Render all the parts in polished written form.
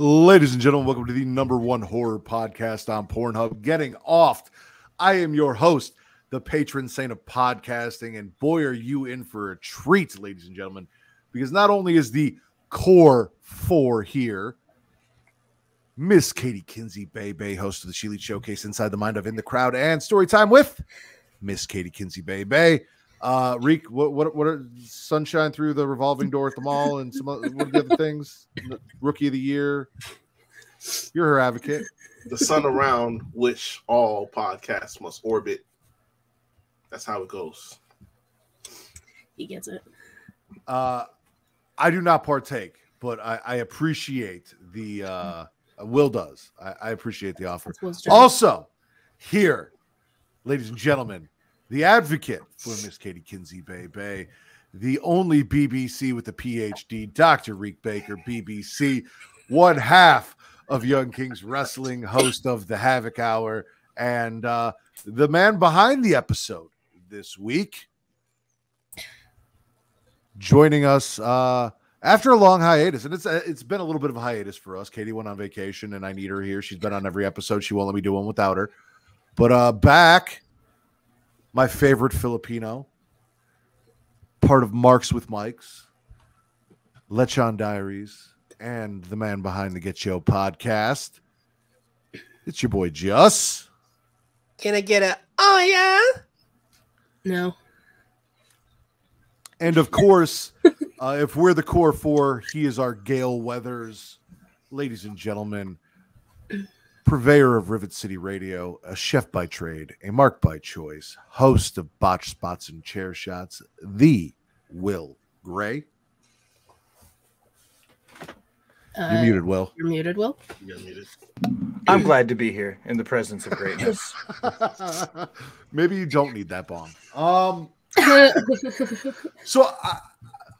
Ladies and gentlemen, welcome to the #1 horror podcast on Pornhub, Getting Offed. I am your host, the patron saint of podcasting, and boy, are you in for a treat, ladies and gentlemen, because not only is the core four here, Miss Katie Kinsey Bay, host of the Sheely Showcase, Inside the Mind of In the Crowd, and Storytime with Miss Katie Kinsey Bay. Riq, what are sunshine through the revolving door at the mall and what are the other things? Rookie of the year. You're her advocate. The sun around which all podcasts must orbit. That's how it goes. He gets it. I do not partake, but I appreciate the Will does. I appreciate the offer. Also, here, ladies and gentlemen, the advocate for Miss Katie Kinsey Bay, the only BBC with a PhD, Dr. Riq Baker, BBC, one half of Young Kings Wrestling, host of the Havoc Hour, and the man behind the episode this week, joining us after a long hiatus. And it's been a little bit of a hiatus for us. Katie went on vacation, and I need her here. She's been on every episode. She won't let me do one without her. But back... my favorite Filipino, part of Marks with Mikes, Lechon Diaries, and the man behind the Getcho Podcast. It's your boy, Juss. Can I get a, oh yeah? No. And of course, if we're the core four, he is our Gale Weathers. Ladies and gentlemen, purveyor of Rivet City Radio, a chef by trade, a mark by choice, host of Botched Spots and Chair Shots, the Will Gray. You're muted, Will. You're muted, Will. You're muted. I'm glad to be here in the presence of greatness. Maybe you don't need that bomb. So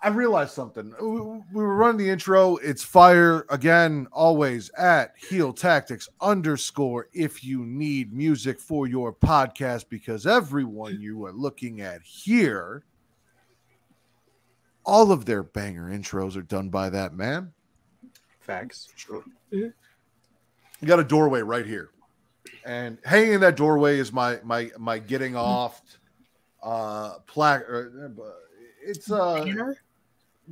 I realized something. We were running the intro. It's fire again, always at Heel Tactics _ if you need music for your podcast, because everyone you are looking at here, all of their banger intros are done by that man. Facts. Sure. You got a doorway right here, and hanging in that doorway is my getting off plaque. It's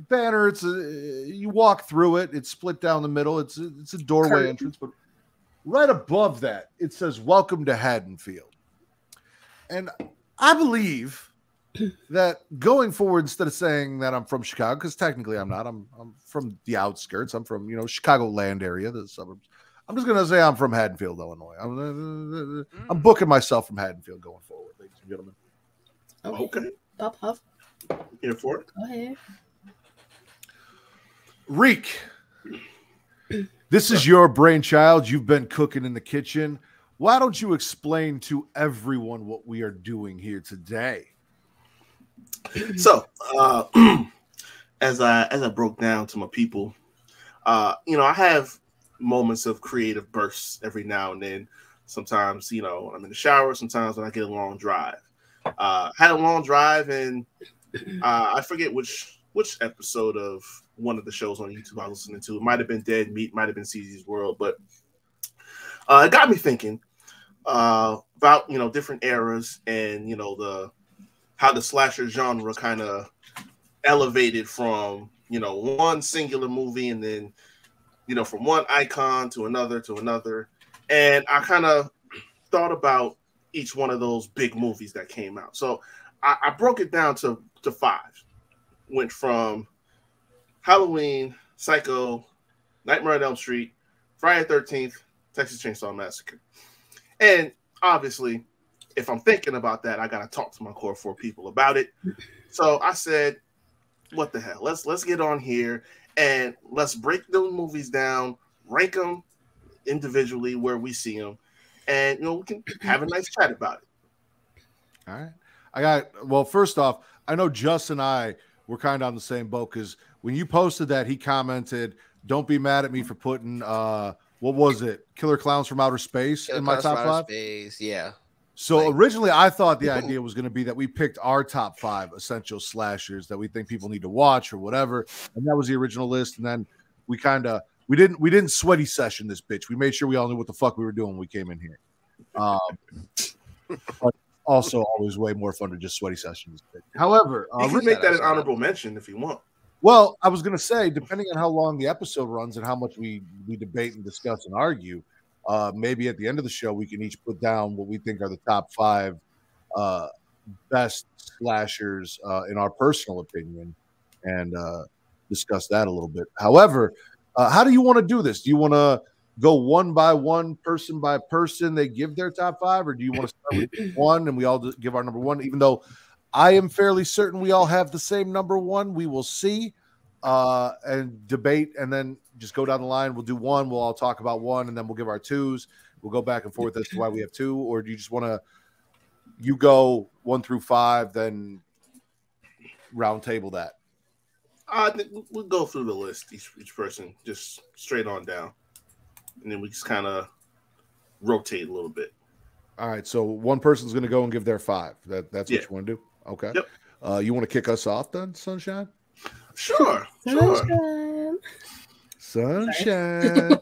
banner. It's you walk through it. It's split down the middle. It's a doorway entrance, but right above that it says "Welcome to Haddonfield." And I believe that going forward, instead of saying that I'm from Chicago, because technically I'm not. I'm from the outskirts. I'm from Chicagoland area, the suburbs. I'm just gonna say I'm from Haddonfield, Illinois. I'm booking myself from Haddonfield going forward, ladies and gentlemen. Okay. Pop, huff. Here for it. Go ahead. Riq, this is your brainchild. You've been cooking in the kitchen. Why don't you explain to everyone what we are doing here today? So, as I broke down to my people, I have moments of creative bursts every now and then. Sometimes, I'm in the shower. Sometimes when I get a long drive. Had a long drive, and I forget which episode of one of the shows on YouTube I was listening to. It might have been Dead Meat, might have been CZ's World, but it got me thinking about different eras and how the slasher genre kind of elevated from one singular movie and then from one icon to another, and I kind of thought about each one of those big movies that came out. So I broke it down to 5. Went from Halloween, Psycho, Nightmare on Elm Street, Friday the 13th, Texas Chainsaw Massacre. And obviously, if I'm thinking about that, I got to talk to my core 4 people about it. So I said, what the hell? Let's get on here and let's break those movies down, rank them individually where we see them, and we can have a nice chat about it. All right. First off, I know Juss and I were kind of on the same boat, because when you posted that, he commented, "Don't be mad at me for putting what was it? Killer Clowns from Outer Space in my top 5." Space, yeah. So originally, I thought the idea was going to be that we picked our top 5 essential slashers that we think people need to watch or whatever, and that was the original list. And then we kind of we didn't sweaty session this bitch. We made sure we all knew what the fuck we were doing when we came in here. But also always way more fun to just sweaty session this bitch. However, you can make that an honorable mention if you want. Well, I was going to say, depending on how long the episode runs and how much we debate and discuss and argue, maybe at the end of the show we can each put down what we think are the top 5 best slashers in our personal opinion and discuss that a little bit. However, how do you want to do this? Do you want to go one by one, person by person? They give their top 5, or do you want to start with one and we all just give our number 1? Even though I am fairly certain we all have the same number 1. We will see and debate, and then just go down the line. We'll do 1. We'll all talk about 1, and then we'll give our 2s. We'll go back and forth as to why we have 2. Or do you just want to you go 1 through 5, then round table that? I think we'll go through the list, each person, just straight on down, and then we just kind of rotate a little bit. All right, so one person's going to go and give their 5. That's what you want to do? Okay. Yep. You want to kick us off then, Sunshine? Sure. Sunshine.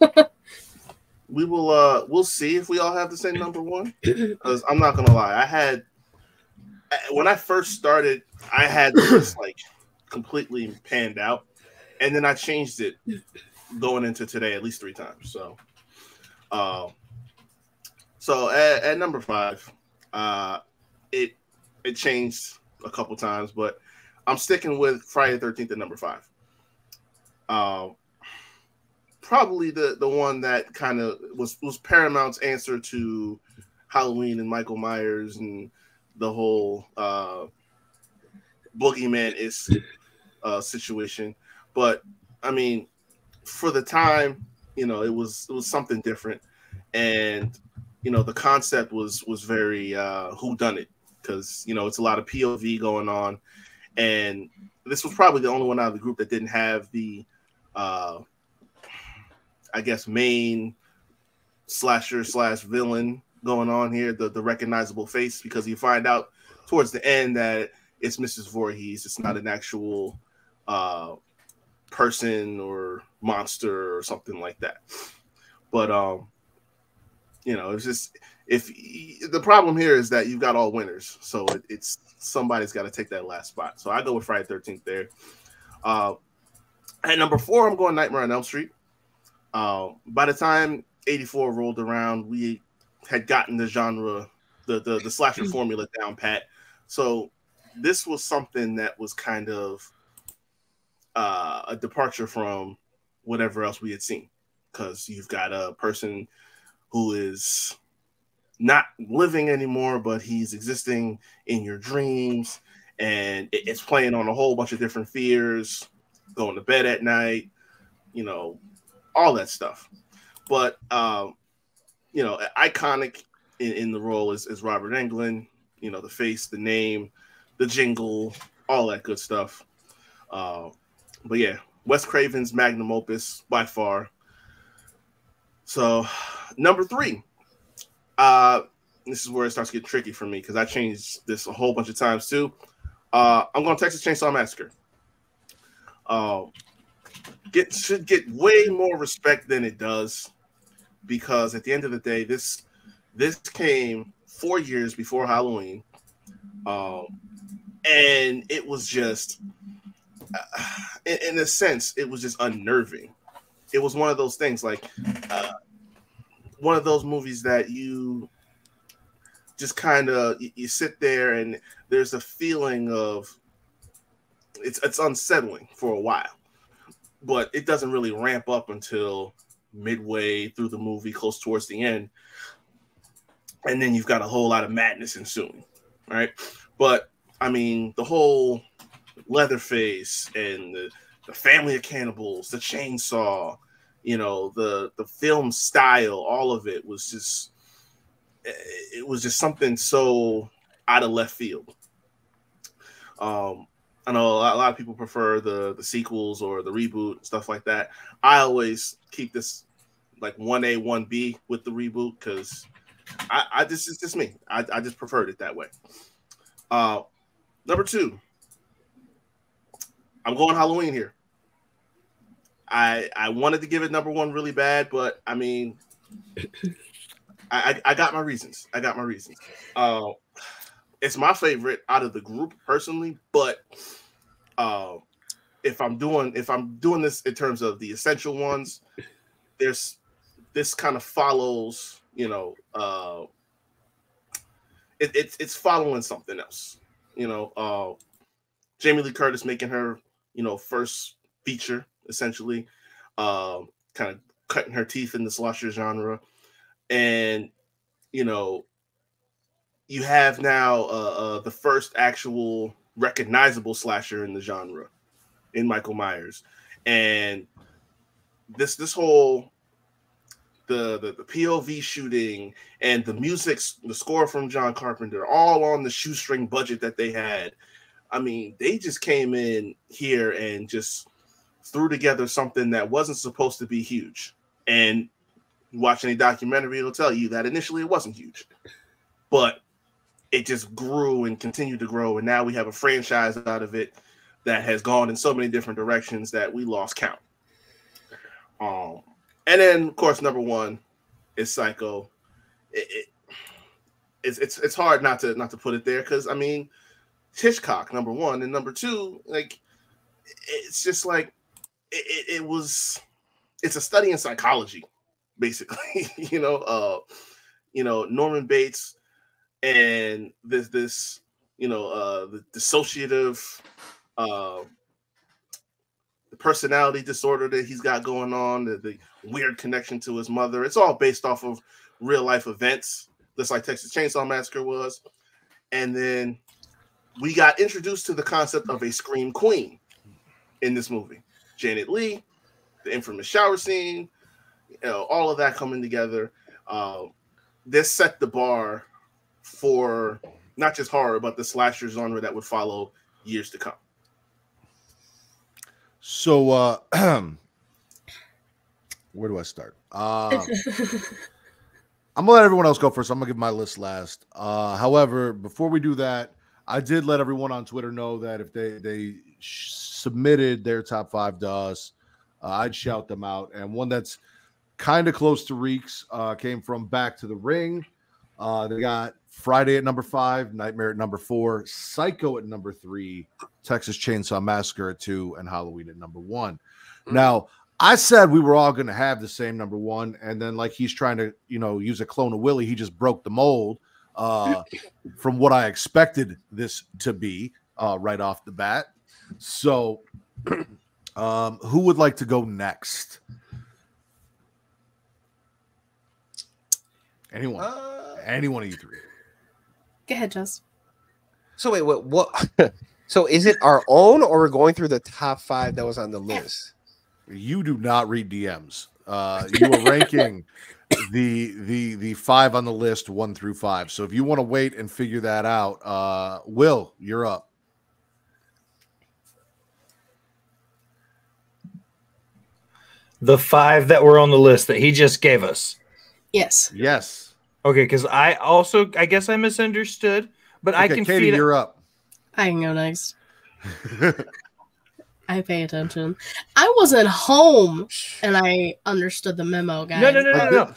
We will. We'll see if we all have the same number 1. Because I'm not gonna lie, when I first started, I had this like completely panned out, and then I changed it going into today at least 3 times. So at number 5, it changed a couple times, but I'm sticking with Friday the 13th at number 5. Probably the one that kind of was Paramount's answer to Halloween and Michael Myers and the whole boogeyman is situation. But I mean, for the time, it was something different, and the concept was very whodunit, because it's a lot of POV going on, and this was probably the only one out of the group that didn't have the I guess main slasher / villain going on here, the recognizable face, because you find out towards the end that it's Mrs. Voorhees. It's not an actual person or monster or something like that. But it's just, if the problem here is that you've got all winners, so it's somebody's got to take that last spot. So I go with Friday 13th there. At number 4, I'm going Nightmare on Elm Street. By the time 84 rolled around, we had gotten the genre, the slasher formula down pat. So this was something that was kind of a departure from whatever else we had seen, because you've got a person who is not living anymore, but he's existing in your dreams, and it's playing on a whole bunch of different fears, going to bed at night, all that stuff. But iconic in the role is Robert Englund, the face, the name, the jingle, all that good stuff. But yeah, Wes Craven's magnum opus by far. So number 3, this is where it starts to get tricky for me, because I changed this a whole bunch of times too. I'm going Texas Chainsaw Massacre. Should get way more respect than it does, because at the end of the day, this came 4 years before Halloween, and it was just, in a sense, it was just unnerving. It was one of those things, like one of those movies that you just kind of you sit there and there's a feeling of it's unsettling for a while. But it doesn't really ramp up until midway through the movie, close towards the end. And then you've got a whole lot of madness ensuing, right? But, I mean, the whole Leatherface and the family of cannibals, the chainsaw, the film style, all of it was just something so out of left field. I know a lot of people prefer the sequels or the reboot, stuff like that. I always keep this like 1A, 1B with the reboot, because it's just me. I just preferred it that way. Number 2, I'm going Halloween here. I wanted to give it number one really bad, but I mean, I got my reasons. It's my favorite out of the group personally, but if I'm doing this in terms of the essential ones, this kind of follows, it's following something else. Jamie Lee Curtis making her, first feature essentially, kind of cutting her teeth in the slasher genre, and you have now the first actual recognizable slasher in the genre in Michael Myers, and this whole the POV shooting and the music, the score from John Carpenter, all on the shoestring budget that they had. I mean, they just came in here and just threw together something that wasn't supposed to be huge. And watching a documentary, it'll tell you that initially it wasn't huge, but it just grew and continued to grow. And now we have a franchise out of it that has gone in so many different directions that we lost count. And then, of course, number one is Psycho. It's hard not to put it there because, I mean, Hitchcock, number one, and number two, like, it's just like it's a study in psychology, basically. Norman Bates and this the dissociative the personality disorder that he's got going on, the weird connection to his mother. It's all based off of real life events, just like Texas Chainsaw Massacre was. And then we got introduced to the concept of a scream queen in this movie. Janet Leigh, the infamous shower scene, all of that coming together. This set the bar for not just horror, but the slasher genre that would follow years to come. So, where do I start? I'm gonna let everyone else go first. I'm gonna give my list last. However, before we do that, I did let everyone on Twitter know that if they submitted their top five to us, I'd shout them out. And one that's kind of close to Riq's came from Back to the Ring. They got Friday at number 5, Nightmare at number 4, Psycho at number 3, Texas Chainsaw Massacre at 2, and Halloween at number 1. Now, I said we were all going to have the same number 1, and then like he's trying to, use a clone of Willie, he just broke the mold from what I expected this to be right off the bat. So, who would like to go next? Anyone? Any one of you three. Go ahead, Juss. So wait, what? So is it our own, or we're going through the top 5 that was on the list? You do not read DMs. You are ranking the 5 on the list 1 through 5. So if you want to wait and figure that out, Will, you're up. The 5 that were on the list that he just gave us. Yes. Yes. Okay, because I guess I misunderstood, but okay, I can Katie, feed you're up. I can go next. I pay attention. I wasn't home and I understood the memo, guys. No.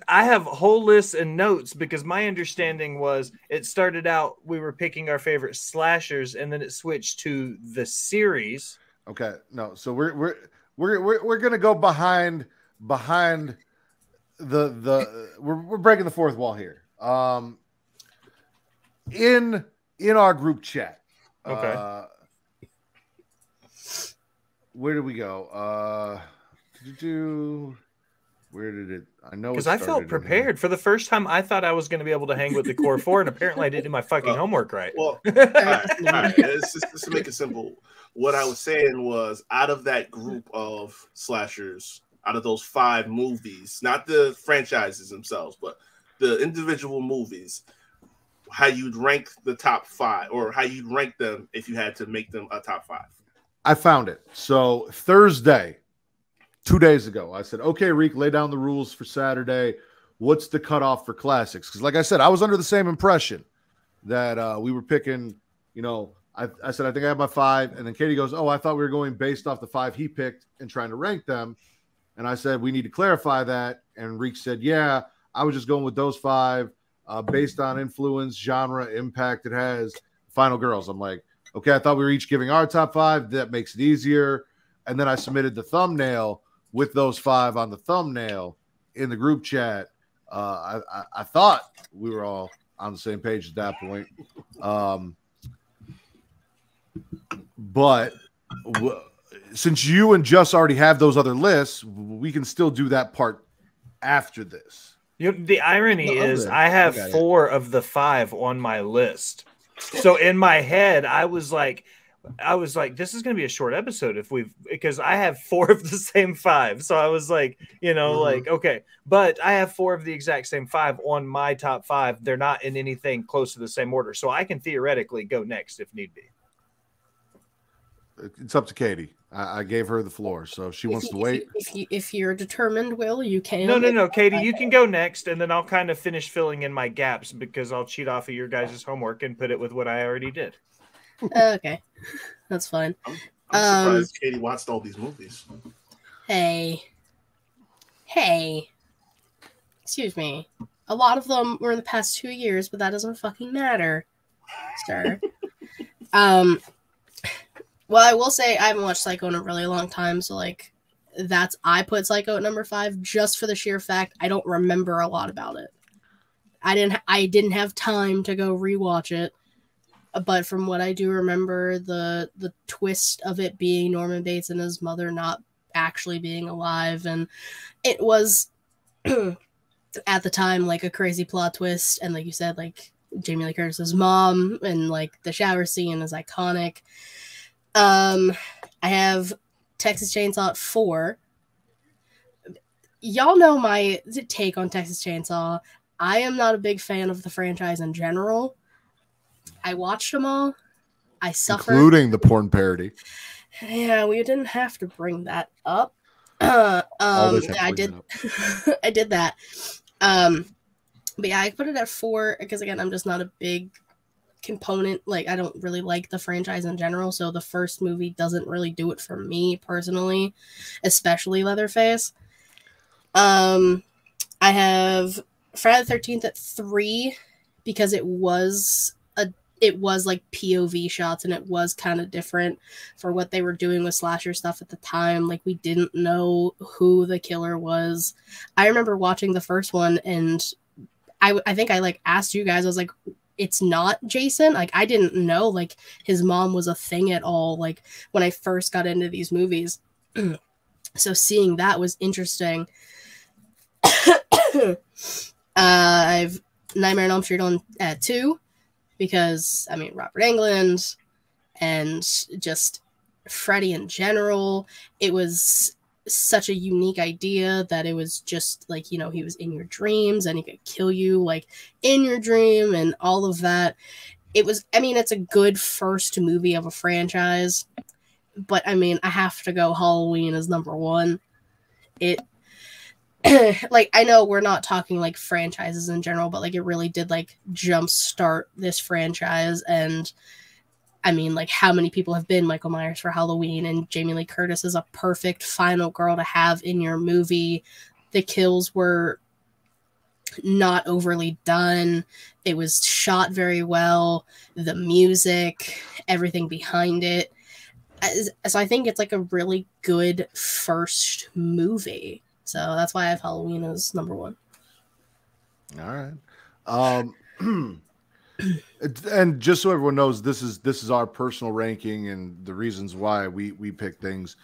I have whole lists and notes because my understanding was it started out we were picking our favorite slashers and then it switched to the series. Okay, no, so we're gonna go behind we're breaking the fourth wall here. In our group chat. Okay. Where did we go? Where did it? I know because I felt prepared for the first time. I thought I was going to be able to hang with the core 4, and apparently I didn't do my fucking homework right. Well, all right. Let's just make it simple. What I was saying was, out of that group of slashers, out of those 5 movies, not the franchises themselves, but the individual movies, how you'd rank the top 5, or how you'd rank them if you had to make them a top 5. I found it. So Thursday, 2 days ago, I said, okay, Riq, lay down the rules for Saturday. What's the cutoff for classics? Because like I said, I was under the same impression that we were picking, I said, I think I have my 5. And then Katie goes, oh, I thought we were going based off the 5 he picked and trying to rank them. And I said, we need to clarify that. And Riq said, yeah, I was just going with those 5 based on influence, genre, impact it has. Final Girls. I'm like, okay, I thought we were each giving our top 5. That makes it easier. And then I submitted the thumbnail with those 5 on the thumbnail in the group chat. I thought we were all on the same page at that point. But since you and Juss already have those other lists, we can still do that part after this. The irony is I have 4 of the 5 on my list. So in my head, I was like, this is going to be a short episode because I have 4 of the same 5. So I was like, like, okay, but I have 4 of the exact same 5 on my top 5. They're not in anything close to the same order. So I can theoretically go next if need be. It's up to Katie. I gave her the floor, so she wants to wait. If you're determined, Will, you can. No, Katie, you can go next, and then I'll kind of finish filling in my gaps because I'll cheat off of your guys' homework and put it with what I already did. Okay, that's fine. I'm surprised Katie watched all these movies. Hey, excuse me. A lot of them were in the past 2 years, but that doesn't fucking matter, sir. Well, I will say I haven't watched Psycho in a really long time, so like I put Psycho at number 5 just for the sheer fact I don't remember a lot about it. I didn't have time to go rewatch it, but from what I do remember, the twist of it being Norman Bates and his mother not actually being alive, and it was at the time like a crazy plot twist, and like you said, like Jamie Lee Curtis's mom and like the shower scene is iconic. I have Texas Chainsaw at 4. Y'all know my take on Texas Chainsaw. I am not a big fan of the franchise in general. I watched them all. I suffered. Including the porn parody. Yeah, we didn't have to bring that up. I did. I did that. But yeah, I put it at 4 because again, I'm just not a big component. Like, I don't really like the franchise in general, so the first movie doesn't really do it for me personally, especially Leatherface. I have Friday the 13th at 3 because it was like POV shots and it was kind of different for what they were doing with slasher stuff at the time. Like, we didn't know who the killer was. I remember watching the first one and I think I like asked you guys, I was like, it's not Jason. Like, I didn't know like his mom was a thing at all, like when I first got into these movies. So seeing that was interesting. I've Nightmare on Elm Street on at 2 because I mean Robert Englund and just Freddy in general. It was such a unique idea that it was just like, you know, he was in your dreams and he could kill you like in your dream and all of that. It was, I mean, it's a good first movie of a franchise, but I mean, I have to go Halloween as number 1. It like, I know we're not talking like franchises in general, but like it really did like jumpstart this franchise. And I mean, like, how many people have been Michael Myers for Halloween, and Jamie Lee Curtis is a perfect final girl to have in your movie. The kills were not overly done. It was shot very well. The music, everything behind it. So I think it's like a really good first movie. So that's why I have Halloween as number 1. All right. And just so everyone knows, this is our personal ranking and the reasons why we pick things.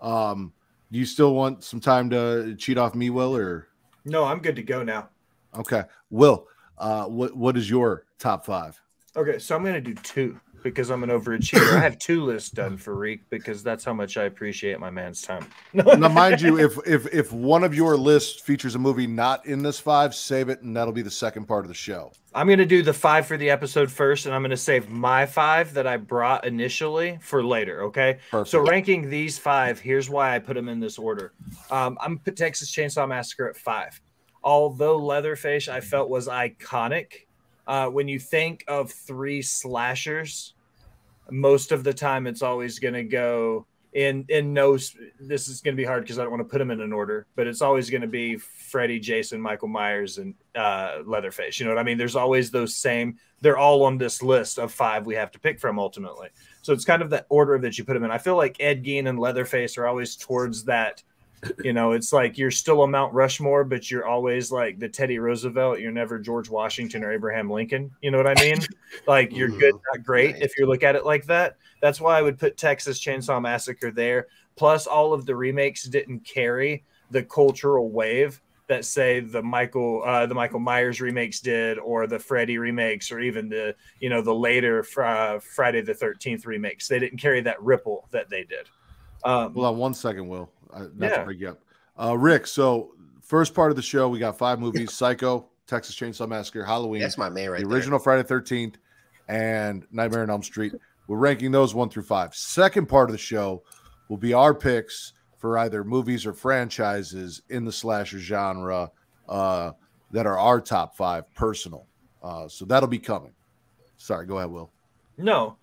Do you still want some time to cheat off me, Will, or no? I'm good to go now. Okay, Will, what is your top 5? Okay, so I'm gonna do 2 because I'm an overachiever. I have 2 lists done for Riq because that's how much I appreciate my man's time. Now, mind you, if one of your lists features a movie not in this 5, save it, and that'll be the second part of the show. I'm going to do the 5 for the episode first, and I'm going to save my 5 that I brought initially for later, okay? Perfect. So ranking these 5, here's why I put them in this order. I'm going to put Texas Chainsaw Massacre at 5. Although Leatherface I felt was iconic, when you think of 3 slashers, most of the time it's always going to go in no. This is going to be hard because I don't want to put them in an order, but it's always going to be Freddy, Jason, Michael Myers, and Leatherface. You know what I mean? There's always those same. They're all on this list of 5 we have to pick from ultimately. So it's kind of that order that you put them in. I feel like Ed Gein and Leatherface are always towards that. You know, it's like you're still a Mount Rushmore, but you're always like the Teddy Roosevelt. You're never George Washington or Abraham Lincoln. You know what I mean? Like you're good, not great, if you look at it like that. That's why I would put Texas Chainsaw Massacre there. Plus, all of the remakes didn't carry the cultural wave that, say, the Michael Myers remakes did, or the Freddy remakes, or even the later Friday the 13th remakes. They didn't carry that ripple that they did. Hold on 1 second, Will. Not to break you up. Rick, so first part of the show, we got 5 movies: Psycho, Texas Chainsaw Massacre, Halloween. That's my man right there. The original Friday the 13th, and Nightmare on Elm Street. We're ranking those 1 through 5. Second part of the show will be our picks for either movies or franchises in the slasher genre that are our top 5 personal. So that'll be coming. Sorry, go ahead, Will. No.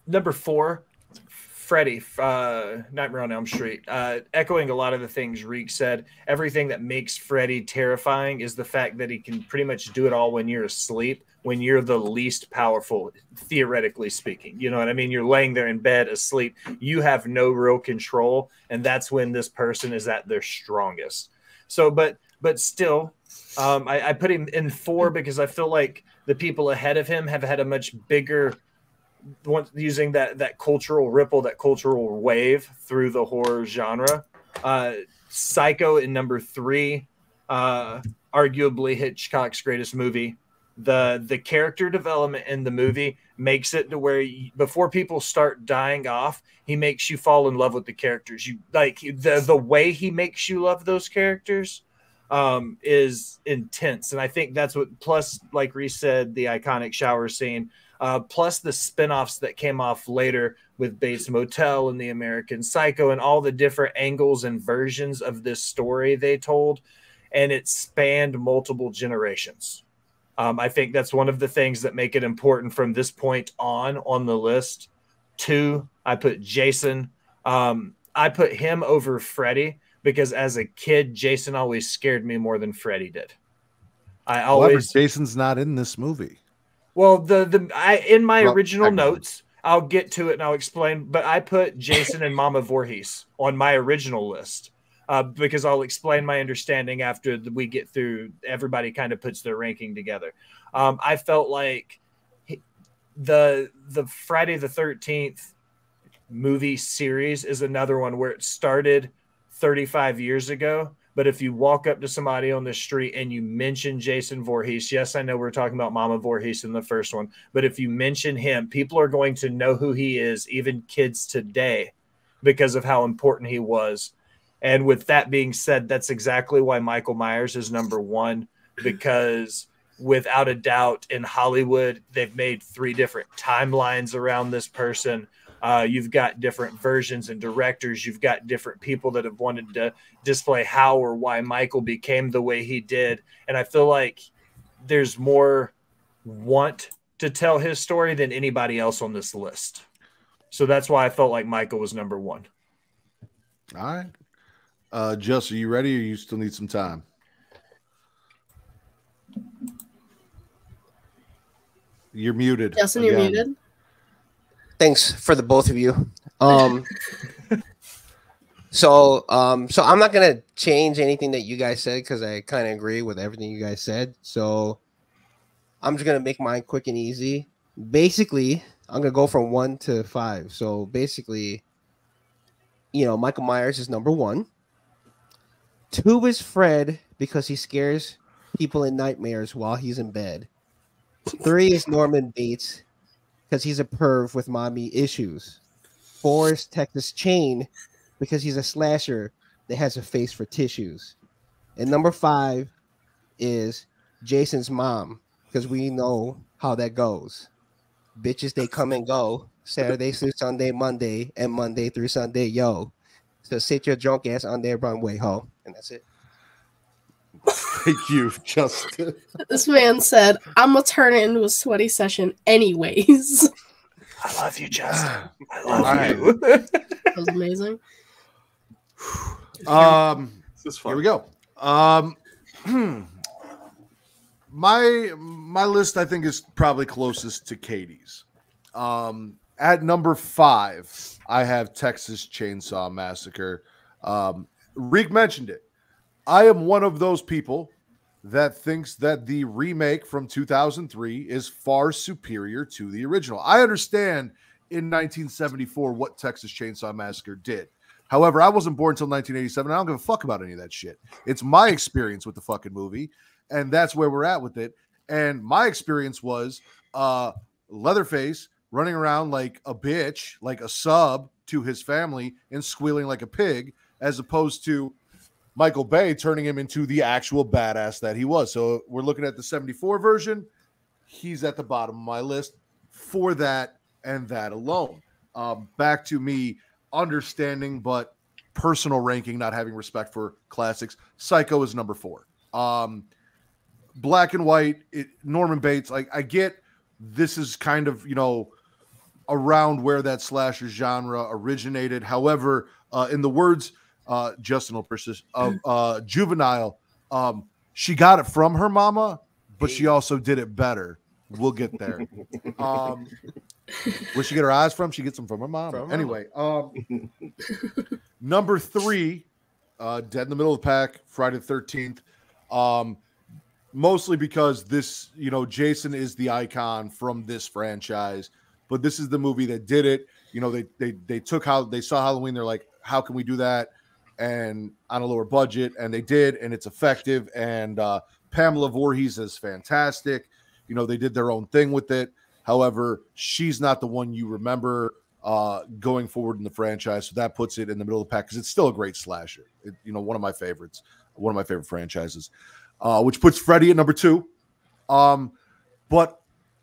Number 4, Freddy, Nightmare on Elm Street. Echoing a lot of the things Riq said, everything that makes Freddy terrifying is the fact that he can pretty much do it all when you're asleep, when you're the least powerful, theoretically speaking. You know what I mean? You're laying there in bed asleep. You have no real control, and that's when this person is at their strongest. So, but still, I put him in 4 because I feel like the people ahead of him have had a much bigger, using that cultural ripple, that cultural wave through the horror genre. Psycho in number 3, arguably Hitchcock's greatest movie. The character development in the movie makes it to where before people start dying off, he makes you fall in love with the characters. You like the way he makes you love those characters is intense. And I think that's what, plus, like Reese said, the iconic shower scene, plus the spinoffs that came off later with Bates Motel and The American Psycho and all the different angles and versions of this story they told. And it spanned multiple generations. I think that's one of the things that make it important from this point on the list. 2, I put Jason. I put him over Freddy because as a kid, Jason always scared me more than Freddy did. Jason's not in this movie. Well, in my original notes, I'll get to it and I'll explain, but I put Jason and Mama Voorhees on my original list. Because I'll explain my understanding after we get through. Everybody kind of puts their ranking together. I felt like the Friday the 13th movie series is another one where it started 35 years ago. But if you walk up to somebody on the street and you mention Jason Voorhees, yes, I know we're talking about Mama Voorhees in the first one, but if you mention him, people are going to know who he is, even kids today, because of how important he was. And with that being said, that's exactly why Michael Myers is number 1, because without a doubt in Hollywood, they've made 3 different timelines around this person. You've got different versions and directors. You've got different people that have wanted to display how or why Michael became the way he did. And I feel like there's more want to tell his story than anybody else on this list. So that's why I felt like Michael was number 1. All right. Juss, are you ready or you still need some time? You're muted. Justin, you're muted. Thanks for the both of you. So I'm not gonna change anything that you guys said because I kind of agree with everything you guys said. So I'm just gonna make mine quick and easy. Basically, I'm gonna go from 1 to 5. So basically, Michael Myers is number 1. 2 is Fred because he scares people in nightmares while he's in bed. 3 is Norman Bates because he's a perv with mommy issues. 4 is Texas Chain because he's a slasher that has a face for tissues. And number 5 is Jason's mom because we know how that goes. Bitches, they come and go. Saturday through Sunday, Monday, and Monday through Sunday, yo. So sit your drunk ass on their runway, ho. And that's it. Thank you, Justin. This man said, I'm going to turn it into a sweaty session anyways. I love you, Justin. I love you. That was amazing. Here we go. My list, I think, is probably closest to Katie's. At number 5, I have Texas Chainsaw Massacre. Riq mentioned it. I am one of those people that thinks that the remake from 2003 is far superior to the original. I understand in 1974 what Texas Chainsaw Massacre did. However, I wasn't born until 1987. I don't give a fuck about any of that shit. It's my experience with the fucking movie, and that's where we're at with it. And my experience was Leatherface running around like a bitch, like a sub to his family, and squealing like a pig, as opposed to Michael Bay turning him into the actual badass that he was. So we're looking at the 74 version. He's at the bottom of my list for that and that alone. Back to me understanding, but personal ranking, not having respect for classics. Psycho is number 4. Black and white, Norman Bates. Like, I get this is kind of, around where that slasher genre originated. However, in the words, Justin will persist, of Juvenile, she got it from her mama, but she also did it better. We'll get there. Where she get her eyes from? She gets them from her mama. Anyway, number 3, Dead in the Middle of the Pack, Friday the 13th. Mostly because this, Jason is the icon from this franchise, but this is the movie that did it. They took how they saw Halloween. They're like, how can we do that? And on a lower budget, and they did, and it's effective. And Pamela Voorhees is fantastic. They did their own thing with it. However, she's not the one you remember going forward in the franchise. So that puts it in the middle of the pack because it's still a great slasher. One of my favorites, one of my favorite franchises, which puts Freddy at number 2. But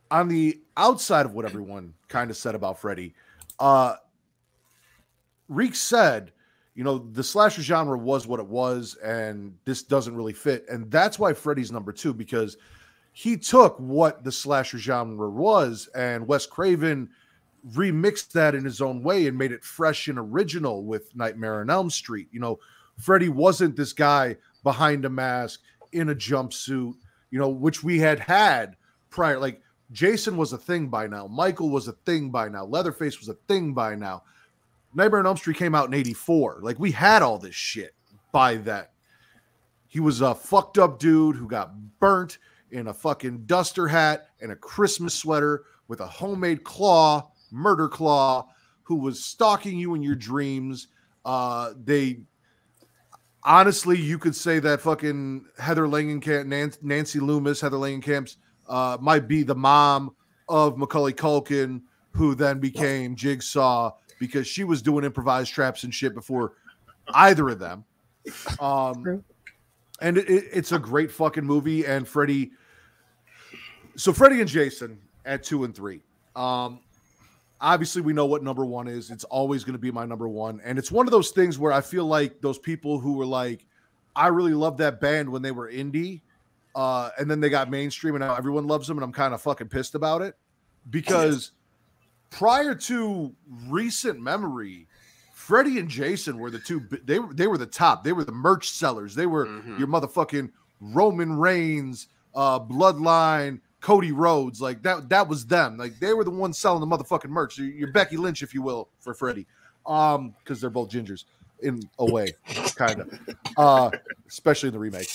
on the outside of what everyone kind of said about Freddy, Riq said, the slasher genre was what it was, and this doesn't really fit. And that's why Freddy's number 2, because he took what the slasher genre was, and Wes Craven remixed that in his own way and made it fresh and original with Nightmare on Elm Street. Freddy wasn't this guy behind a mask in a jumpsuit, which we had prior. Like, Jason was a thing by now. Michael was a thing by now. Leatherface was a thing by now. Nightmare on Elm Street came out in 84. Like, we had all this shit by then. He was a fucked up dude who got burnt in a fucking duster hat and a Christmas sweater with a homemade murder claw, who was stalking you in your dreams. Honestly, you could say that fucking Heather Langenkamp, Nancy Loomis, Heather Langenkamp's might be the mom of Macaulay Culkin, who then became Jigsaw, because she was doing improvised traps and shit before either of them. And it's a great fucking movie. And Freddy and Jason at 2 and 3. Obviously, we know what number 1 is. It's always going to be my number 1. And it's one of those things where I feel like those people who were like, I really loved that band when they were indie, and then they got mainstream and now everyone loves them, and I'm kind of fucking pissed about it. Because prior to recent memory, Freddy and Jason were the two. They were the top. They were the merch sellers. They were your motherfucking Roman Reigns, Bloodline, Cody Rhodes. Like, that was them. Like, they were the ones selling the motherfucking merch. You're Becky Lynch, if you will, for Freddy, because they're both gingers in a way, kind of, especially in the remake.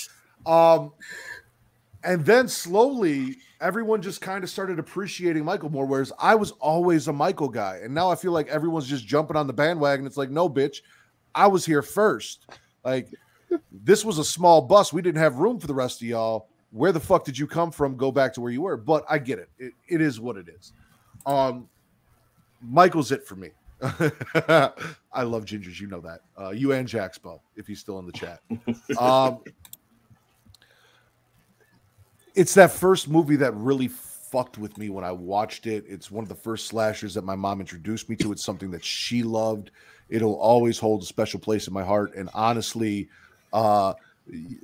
And then slowly, everyone just kind of started appreciating Michael more, whereas I was always a Michael guy. And now I feel like everyone's just jumping on the bandwagon. It's like, no, bitch, I was here first. Like, this was a small bus. We didn't have room for the rest of y'all. Where the fuck did you come from? Go back to where you were. But I get it. It is what it is. Michael's it for me. I love gingers. You know that. You and Jaxpo, if he's still in the chat. It's that first movie that really fucked with me when I watched it. It's one of the first slashers that my mom introduced me to. It's something that she loved. It'll always hold a special place in my heart. And honestly,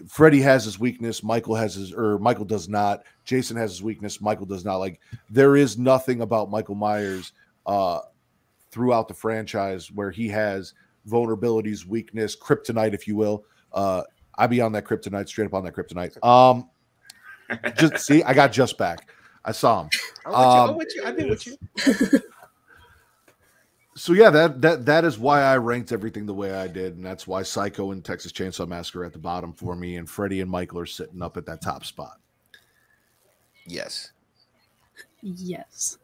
Freddy has his weakness. Michael does not. Jason has his weakness. Michael does not. Like, there is nothing about Michael Myers throughout the franchise where he has vulnerabilities, weakness, kryptonite, if you will. I be on that kryptonite, straight up on that kryptonite. Just see, I got Just back. I saw him. I'm with you. I've been with you. So yeah, that is why I ranked everything the way I did, and that's why Psycho and Texas Chainsaw Massacre are at the bottom for me, and Freddy and Michael are sitting up at that top spot. Yes. Yes.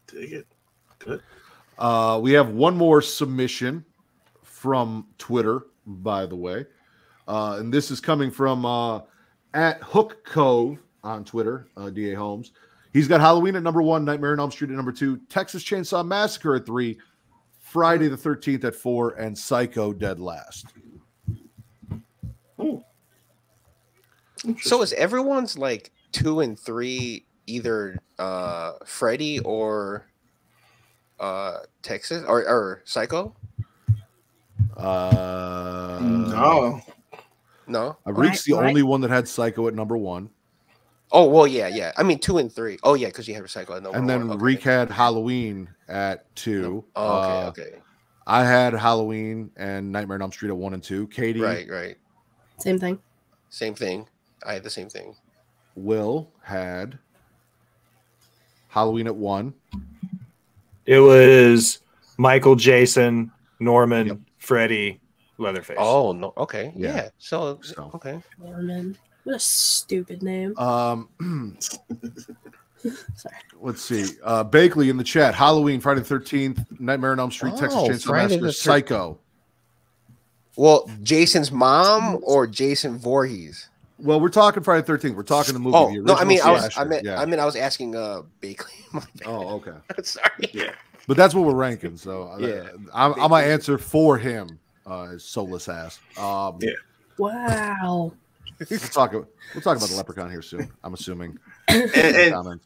Dig it. Good. We have one more submission from Twitter, by the way, and this is coming from at Hook Cove on Twitter, D.A. Holmes. He's got Halloween at number 1, Nightmare on Elm Street at number 2, Texas Chainsaw Massacre at 3, Friday the 13th at 4, and Psycho dead last. Ooh. So is everyone's like 2 and 3 either Freddy or Texas or Psycho? No. Riq's the only one that had Psycho at number 1. Oh, well, yeah. I mean, 2 and 3. Oh, yeah, because you have Psycho at number 1. And then okay. Riq had Halloween at 2. Oh, okay. I had Halloween and Nightmare on Elm Street at 1 and 2. Katie. Right. Same thing. Same thing. I had the same thing. Will had Halloween at 1. It was Michael, Jason, Norman, Freddy, Leatherface. Oh, no. Okay. Yeah. Yeah. So, okay. Norman. What a stupid name. Sorry. Let's see. Bakley in the chat. Halloween, Friday the 13th, Nightmare on Elm Street, Texas Chainsaw Massacre, Psycho. Well, Jason's mom or Jason Voorhees? Well, we're talking Friday the 13th. We're talking the movie. Oh, the no, I mean, I slasher. was asking Bakley. Oh, okay. Sorry. Yeah. But that's what we're ranking. So yeah, I'm gonna answer for him. Soulless ass. Wow. We'll talk about the Leprechaun here soon. I'm assuming. And look,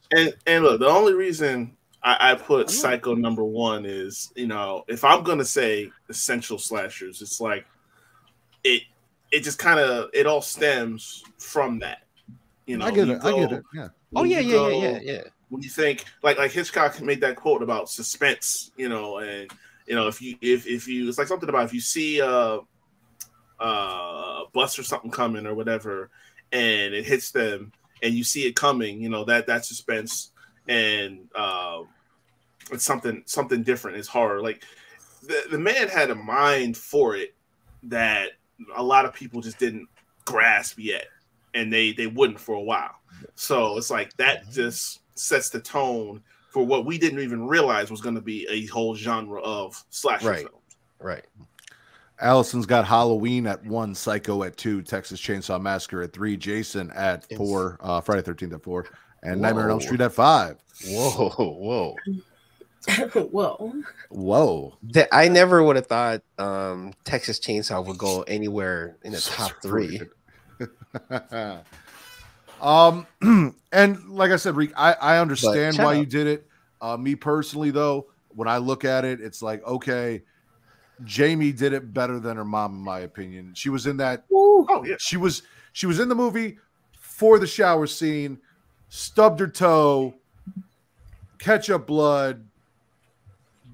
the only reason I put Psycho number 1 is, if I'm gonna say essential slashers, it's like it just kind of it all stems from that. I get it. Yeah. Oh yeah. When you think like Hitchcock made that quote about suspense, and if you it's like something about if you see a bus or something coming or whatever, and it hits them and you see it coming, that suspense and it's something different. It's horror. Like the man had a mind for it that a lot of people just didn't grasp yet, and they wouldn't for a while. So it's like that just sets the tone for what we didn't even realize was going to be a whole genre of slasher films. Right. Allison's got Halloween at 1, Psycho at 2, Texas Chainsaw Massacre at 3, Jason at 4, Friday 13th at 4, and Nightmare on Elm Street at 5. Whoa. I never would have thought Texas Chainsaw would go anywhere in the top 3. And like I said, Riq, I understand why you did it. Me personally, though, when I look at it, it's like, okay, Jamie did it better than her mom, in my opinion. She was in that. Oh yeah, she was in the movie for the shower scene, stubbed her toe, ketchup blood.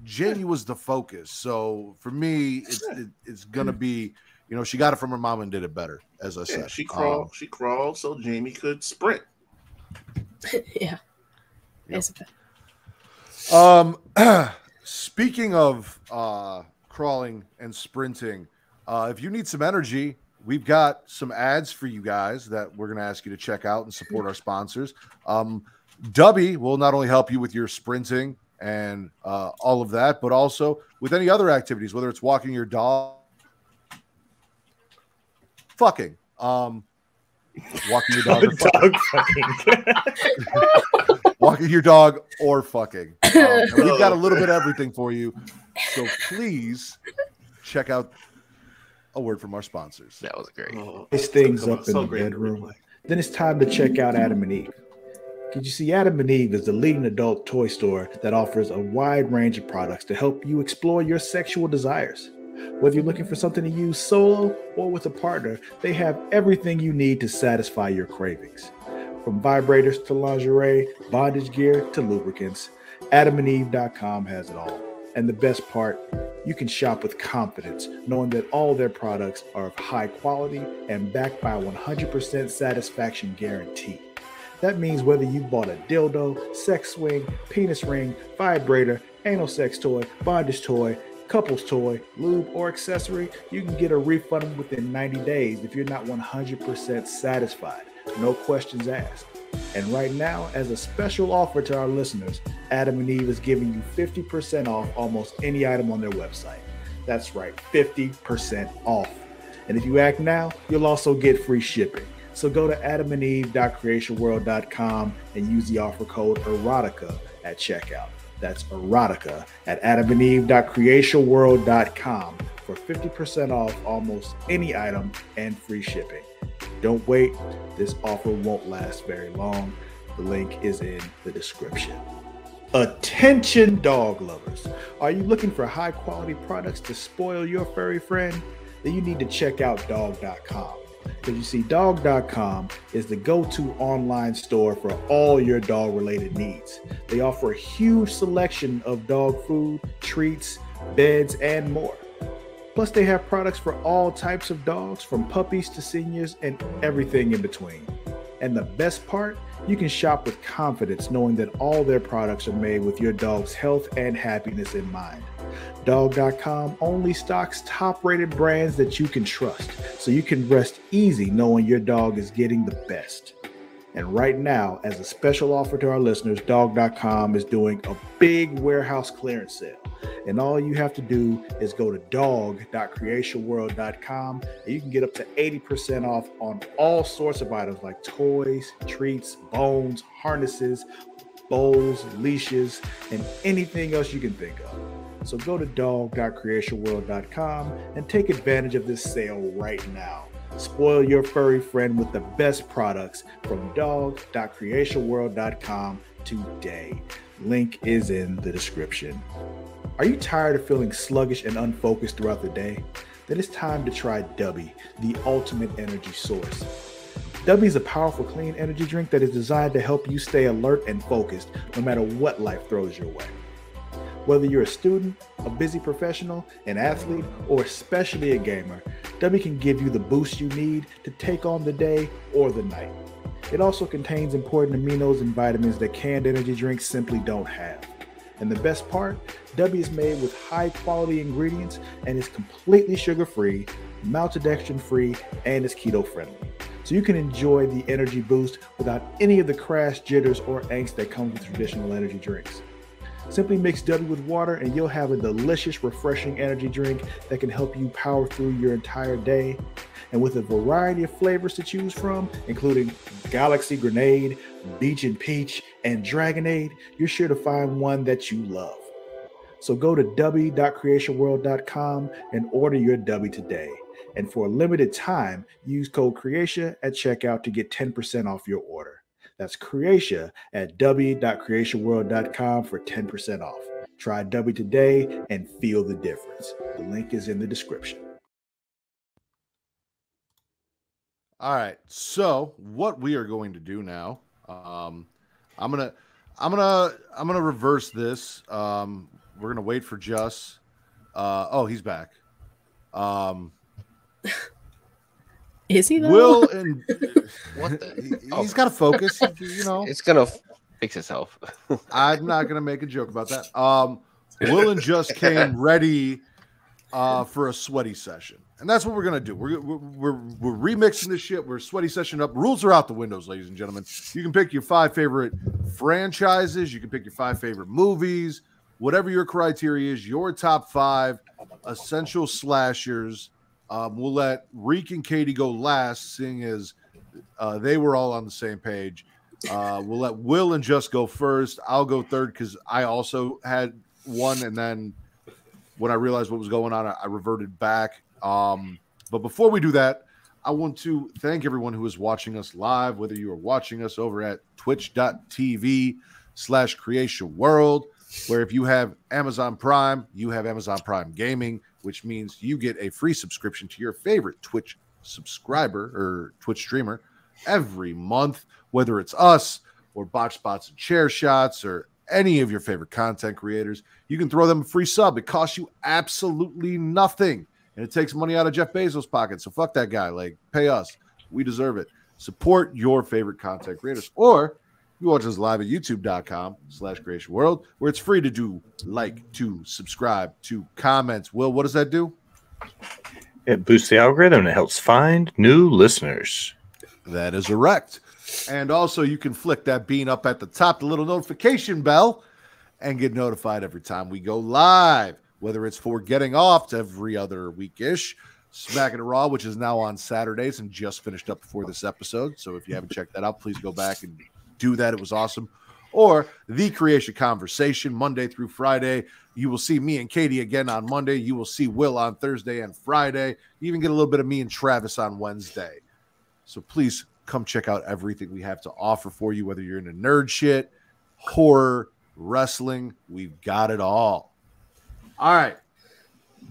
Jamie was the focus. So for me, it's gonna be, she got it from her mom and did it better, as I said. She crawled so Jamie could sprint. Yeah. Speaking of crawling and sprinting, if you need some energy, we've got some ads for you guys that we're going to ask you to check out and support our sponsors. Dubby will not only help you with your sprinting and all of that, but also with any other activities, whether it's walking your dog, walking your dog, walking your dog or fucking. And we've got a little bit of everything for you. So please check out a word from our sponsors. That was great. Nice things up in the bedroom. Then it's time to check out Adam and Eve. Because you see, Adam and Eve is the leading adult toy store that offers a wide range of products to help you explore your sexual desires. Whether you're looking for something to use solo or with a partner, they have everything you need to satisfy your cravings. From vibrators to lingerie, bondage gear to lubricants, AdamandEve.com has it all. And the best part, you can shop with confidence, knowing that all their products are of high quality and backed by a 100% satisfaction guarantee. That means whether you bought a dildo, sex swing, penis ring, vibrator, anal sex toy, bondage toy, couples toy, lube, or accessory, you can get a refund within 90 days if you're not 100% satisfied. No questions asked. And right now, as a special offer to our listeners, Adam and Eve is giving you 50% off almost any item on their website. That's right, 50% off. And if you act now, you'll also get free shipping. So go to adamandeve.creationworld.com and use the offer code erotica at checkout. That's erotica at adamandeve.creationworld.com for 50% off almost any item and free shipping. Don't wait. This offer won't last very long. The link is in the description. Attention dog lovers. Are you looking for high quality products to spoil your furry friend? Then you need to check out dog.com. Because you see, dog.com is the go-to online store for all your dog-related needs. They offer a huge selection of dog food, treats, beds, and more. Plus, they have products for all types of dogs, from puppies to seniors and everything in between. And the best part, you can shop with confidence knowing that all their products are made with your dog's health and happiness in mind. Dog.com only stocks top-rated brands that you can trust, so you can rest easy knowing your dog is getting the best. And right now, as a special offer to our listeners, Dog.com is doing a big warehouse clearance sale. And all you have to do is go to dog.creationworld.com and you can get up to 80% off on all sorts of items like toys, treats, bones, harnesses, bowls, leashes, and anything else you can think of. So go to dog.creationworld.com and take advantage of this sale right now. Spoil your furry friend with the best products from dog.creationworld.com today. Link is in the description. Are you tired of feeling sluggish and unfocused throughout the day? Then it's time to try Dubby, the ultimate energy source. Dubby is a powerful, clean energy drink that is designed to help you stay alert and focused no matter what life throws your way. Whether you're a student, a busy professional, an athlete, or especially a gamer, Dubby can give you the boost you need to take on the day or the night. It also contains important aminos and vitamins that canned energy drinks simply don't have. And the best part, Dubby is made with high quality ingredients and is completely sugar-free, maltodextrin-free, and is keto-friendly. So you can enjoy the energy boost without any of the crash, jitters, or angst that comes with traditional energy drinks. Simply mix Dubby with water and you'll have a delicious, refreshing energy drink that can help you power through your entire day. And with a variety of flavors to choose from, including Galaxy Grenade, Beach and Peach, and Dragonade, you're sure to find one that you love. So go to dubby.creationworld.com and order your Dubby today. And for a limited time, use code Creatia at checkout to get 10% off your order. That's Creatia at dubby.creationworld.com for 10% off. Try Dubby today and feel the difference. The link is in the description. All right. So what we are going to do now, I'm gonna reverse this. We're gonna wait for Juss. Oh, he's back. Is he though? Will and What the? he's got to focus. You know, It's gonna fix itself. I'm not gonna make a joke about that. Will and Juss came ready for a sweaty session, and that's what we're gonna do. We're remixing this shit. We're sweaty session up. Rules are out the windows, ladies and gentlemen. You can pick your 5 favorite franchises. You can pick your 5 favorite movies. Whatever your criteria is, your top 5 essential slashers. We'll let Riq and Katie go last, seeing as they were all on the same page. We'll let Will and Juss go first. I'll go third because I also had one, and then when I realized what was going on, I reverted back. But before we do that, I want to thank everyone who is watching us live, whether you are watching us over at twitch.tv/creationworld, where if you have Amazon Prime, you have Amazon Prime Gaming, which means you get a free subscription to your favorite Twitch subscriber or Twitch streamer every month, whether it's us or Botched Spots and Chair Shots or any of your favorite content creators, you can throw them a free sub. It costs you absolutely nothing, and it takes money out of Jeff Bezos' pocket. So fuck that guy. Like, pay us. We deserve it. Support your favorite content creators. Or you watch us live at youtube.com/creationworld, where it's free to do like, to subscribe, to comment. Will, what does that do? It boosts the algorithm and it helps find new listeners. That is correct. And also, you can flick that bean up at the top, the little notification bell, and get notified every time we go live, whether it's for Getting Off every other week-ish, Smacking It Raw, which is now on Saturdays and just finished up before this episode. So if you haven't checked that out, please go back and do that. It was awesome. Or The Creation Conversation, Monday through Friday. You will see me and Katie again on Monday. You will see Will on Thursday and Friday. You even get a little bit of me and Travis on Wednesday. So please come check out everything we have to offer for you, whether you're into nerd shit, horror, wrestling. We've got it all. All right.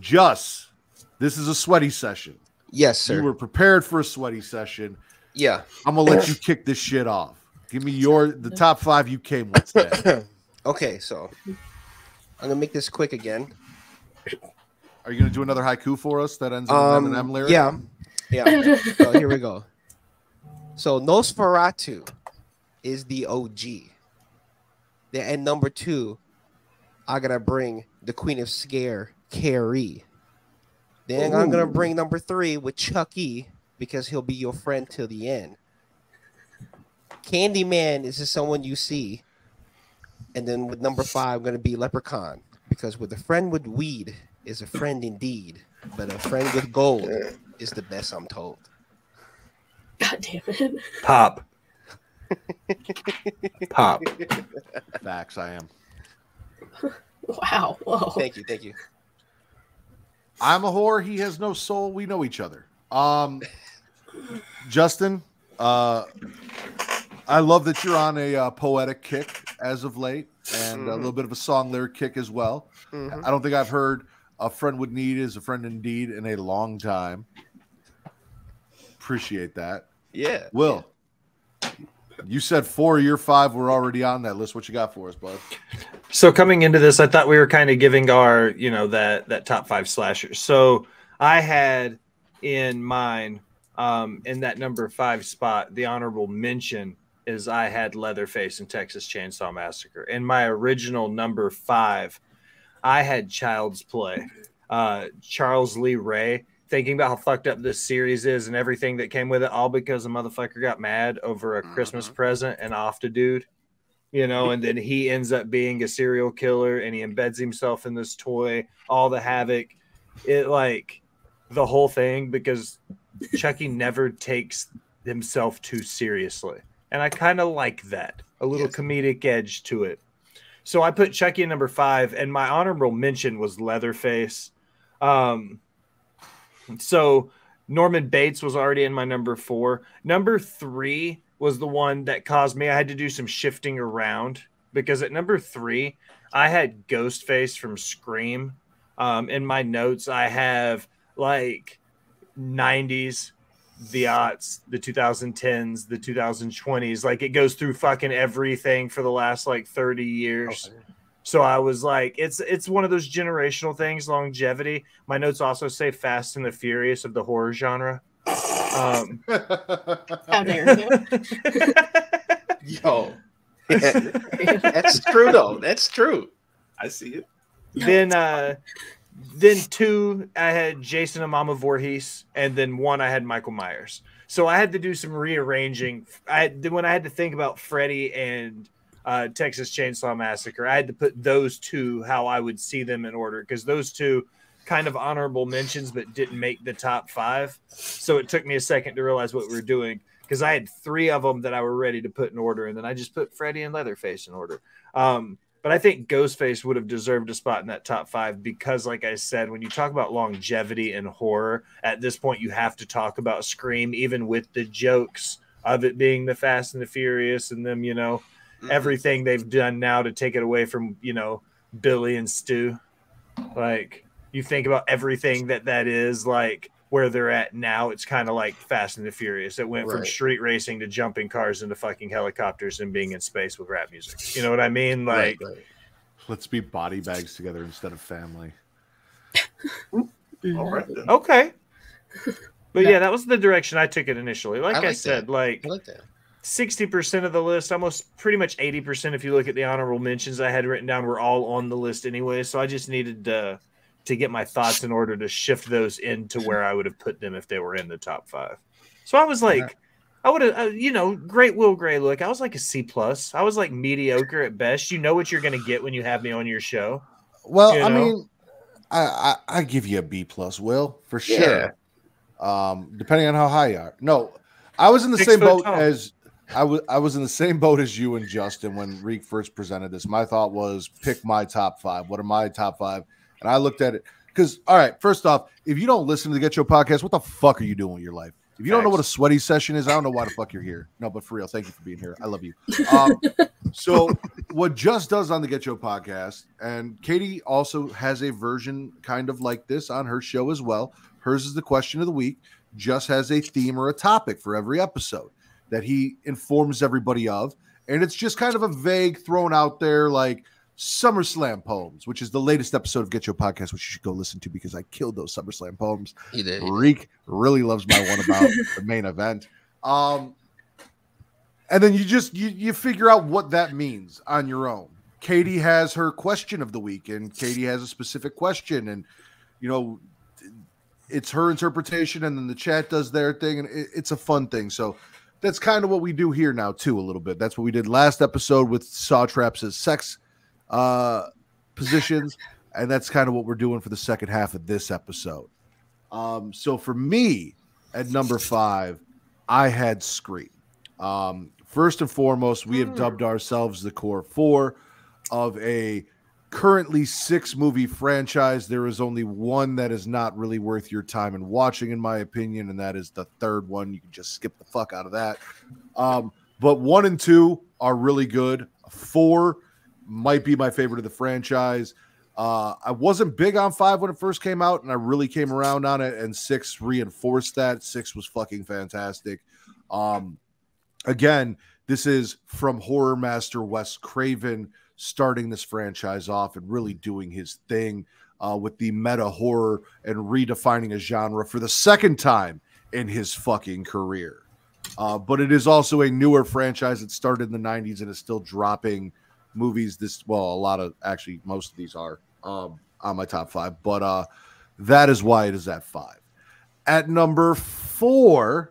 Juss, this is a sweaty session. Yes, sir. You were prepared for a sweaty session. Yeah. I'm going to let you kick this shit off. Give me the top 5 you came with today. Okay, so I'm going to make this quick again. Are you going to do another haiku for us that ends in an Eminem lyric? Yeah. Yeah. So here we go. So Nosferatu is the OG. And number 2, I gotta bring the Queen of Scare, Carrie. Then I'm gonna bring number 3 with Chucky because he'll be your friend till the end. Candyman is just someone you see. And then with number 5, I'm gonna be Leprechaun because with a friend with weed is a friend indeed, but a friend with gold is the best, I'm told. God damn it. Pop. Pop. Facts, I am. Wow. Whoa. Thank you. I'm a whore. He has no soul. We know each other. Justin, I love that you're on a poetic kick as of late and a little bit of a song lyric kick as well. I don't think I've heard a friend with need is a friend indeed in a long time. Appreciate that. Yeah. Will, you said 4 of your 5 were already on that list. What you got for us, bud? So coming into this, I thought we were kind of giving our, that top 5 slashers. So I had in mine, in that number 5 spot, the honorable mention is I had Leatherface and Texas Chainsaw Massacre. In my original number 5, I had Child's Play, Charles Lee Ray. Thinking about how fucked up this series is and everything that came with it, all because a motherfucker got mad over a Christmas present and offed a dude, and then he ends up being a serial killer and he embeds himself in this toy, all the havoc, the whole thing, because Chucky never takes himself too seriously. And I kind of like that, a little comedic edge to it. So I put Chucky in number 5 and my honorable mention was Leatherface. So Norman Bates was already in my number 4. Number 3 was the one that caused me. I had to do some shifting around because at number 3, I had Ghostface from Scream. In my notes, I have 90s, the aughts, the 2010s, the 2020s. It goes through fucking everything for the last 30 years. Okay. So I was like, it's one of those generational things, longevity. My notes also say Fast and the Furious of the horror genre. How dare you? Yo. That's true, though. That's true. I see it. Then 2, I had Jason and Mama Voorhees. And then 1, I had Michael Myers. So I had to do some rearranging. When I had to think about Freddy and Texas Chainsaw Massacre, I had to put those 2 how I would see them in order, because those 2 kind of honorable mentions but didn't make the top 5. So it took me a second to realize what we were doing, because I had 3 of them that I were ready to put in order, and then I just put Freddy and Leatherface in order. But I think Ghostface would have deserved a spot in that top 5 because, like I said, when you talk about longevity and horror, at this point you have to talk about Scream, even with the jokes of it being the Fast and the Furious and them, everything they've done now to take it away from, Billy and Stu. You think about everything that is, where they're at now. It's kind of like Fast and the Furious. It went from street racing to jumping cars into fucking helicopters and being in space with rap music. You know what I mean? Like, let's be body bags together instead of family. All right. Okay. But yeah, that was the direction I took it initially. Like I said, like 60% of the list, almost pretty much 80% if you look at the honorable mentions I had written down, were all on the list anyway. So I just needed to get my thoughts in order to shift those into where I would have put them if they were in the top 5. So I was like, I would have, great Will Gray look. I was like a C+. I was like mediocre at best. You know what you're going to get when you have me on your show. Well, I mean, I give you a B+, Will, for sure. Depending on how high you are. No, I was in the same boat as I was in the same boat as you and Justin when Riq first presented this. My thought was pick my top 5. What are my top 5? And I looked at it because, all right, first off, if you don't listen to the Getcho Podcast, what the fuck are you doing with your life? If you don't know what a sweaty session is, I don't know why the fuck you're here. No, but for real, thank you for being here. I love you. So what Just does on the Getcho Podcast, and Katie also has a version kind of like this on her show as well. Hers is the question of the week. Just has a theme or a topic for every episode that he informs everybody of. And it's just kind of a vague thrown out there like SummerSlam poems, which is the latest episode of Getcho Podcast, which you should go listen to because I killed those SummerSlam poems. Riq really loves my one about the main event. And then you figure out what that means on your own. Katie has her question of the week, and Katie has a specific question, and it's her interpretation, and then the chat does their thing, and it's a fun thing. So that's kind of what we do here now too, a little bit. That's what we did last episode with Saw Traps as sex positions, and that's kind of what we're doing for the second half of this episode. So for me, at number 5, I had Scream. First and foremost, we have dubbed ourselves the Core 4 of a currently 6 movie franchise. There is only one that is not really worth your time in watching, in my opinion, and that is the third one. You can just skip the fuck out of that. But 1 and 2 are really good. 4 might be my favorite of the franchise. I wasn't big on 5 when it first came out, and I really came around on it, and 6 reinforced that. 6 was fucking fantastic. Again, this is from horror master Wes Craven starting this franchise off and really doing his thing with the meta horror and redefining a genre for the second time in his fucking career. But it is also a newer franchise that started in the 90s and is still dropping movies. Most of these are on my top 5, but that is why it is at 5. At number 4,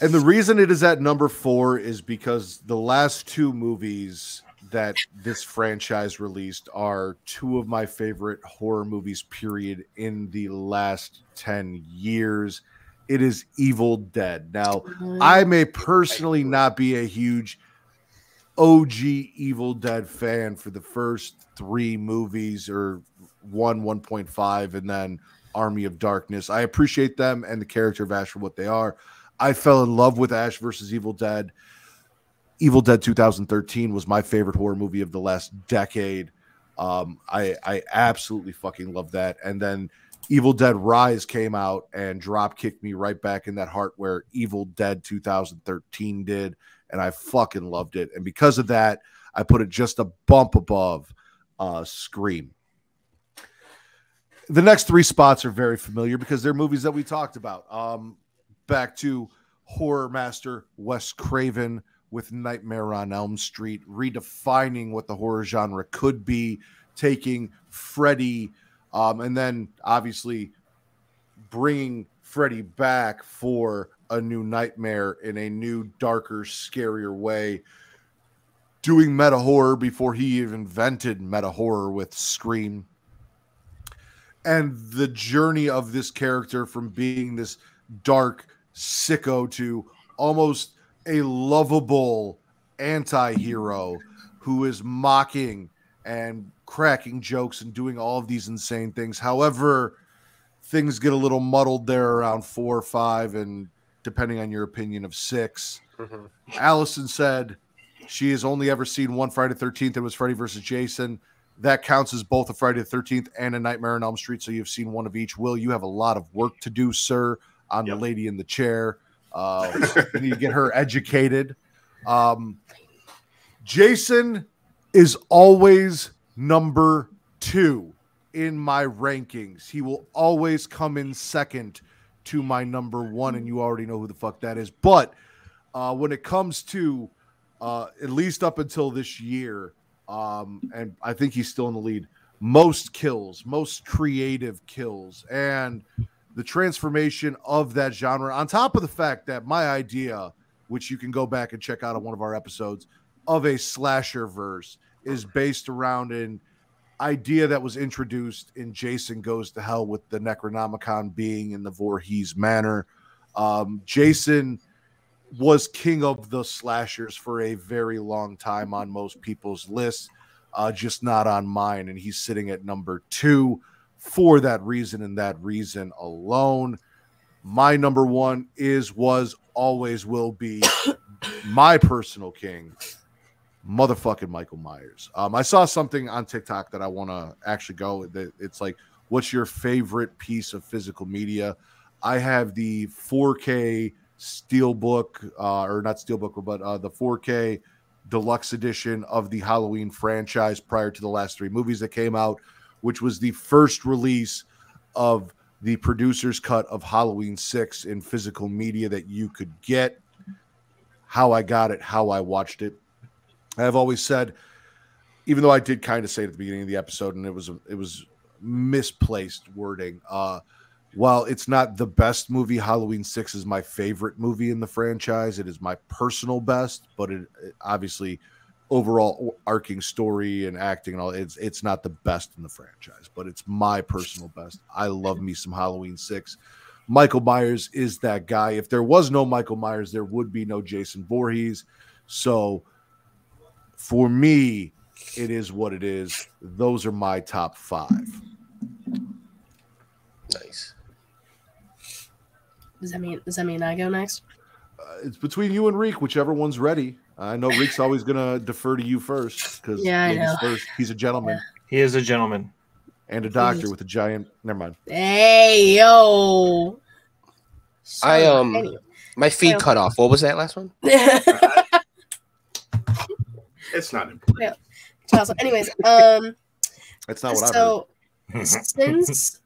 and the reason it is at number 4 is because the last 2 movies that this franchise released are 2 of my favorite horror movies, period, in the last 10 years. It is Evil Dead. Now, I may personally not be a huge OG Evil Dead fan for the first 3 movies, or 1.5, and then Army of Darkness. I appreciate them and the character of Ash for what they are. I fell in love with Ash versus Evil Dead. Evil Dead 2013 was my favorite horror movie of the last decade. I absolutely fucking love that. And then Evil Dead Rise came out and drop kicked me right back in that heart where Evil Dead 2013 did. And I fucking loved it. And because of that, I put it just a bump above Scream. The next 3 spots are very familiar because they're movies that we talked about. Back to horror master Wes Craven with Nightmare on Elm Street, redefining what the horror genre could be, taking Freddy, and then obviously bringing Freddy back for a new Nightmare in a new, darker, scarier way, doing meta horror before he even invented meta horror with Scream. And the journey of this character from being this dark sicko to almost a lovable anti-hero who is mocking and cracking jokes and doing all of these insane things. However, things get a little muddled there around 4 or 5, and depending on your opinion, of 6. Allison said she has only ever seen one Friday the 13th. It was Freddy versus Jason. that counts as both a Friday the 13th and a Nightmare on Elm Street. So you've seen one of each. Will, you have a lot of work to do, sir, on the lady in the chair. You need to get her educated. Jason is always number 2 in my rankings. He will always come in second to my number 1, and you already know who the fuck that is. But when it comes to at least up until this year, and I think he's still in the lead, most kills, most creative kills, and the transformation of that genre, on top of the fact that my idea, which you can go back and check out on one of our episodes, of a slasher verse is based around an idea that was introduced in Jason Goes to Hell with the Necronomicon being in the Voorhees Manor. Jason was king of the slashers for a very long time on most people's lists, just not on mine. And he's sitting at number 2 for that reason and that reason alone. My number 1 was, always will be my personal king, motherfucking Michael Myers. I saw something on TikTok that I want to actually go. It's like, what's your favorite piece of physical media? I have the 4K Steelbook, or not Steelbook, but the 4K deluxe edition of the Halloween franchise prior to the last 3 movies that came out, which was the first release of the producer's cut of Halloween 6 in physical media that you could get. How I got it, how I watched it. I've always said, even though I did kind of say at the beginning of the episode, and it was misplaced wording, while it's not the best movie, Halloween 6 is my favorite movie in the franchise. It is my personal best, but it obviously overall arcing story and acting and all, it's not the best in the franchise, but it's my personal best. I love me some Halloween 6. Michael Myers is that guy. If there was no Michael Myers, there would be no Jason Voorhees. So for me, it is what it is. Those are my top 5. Nice. Does that mean I go next? It's between you and Riq, whichever one's ready. I know Riq's always gonna defer to you first because he's a gentleman. He is a gentleman and a doctor with a giant. Never mind. Hey yo! My feed cut off. What was that last one? It's not important. Yeah. So, anyways, that's not what I heard. Since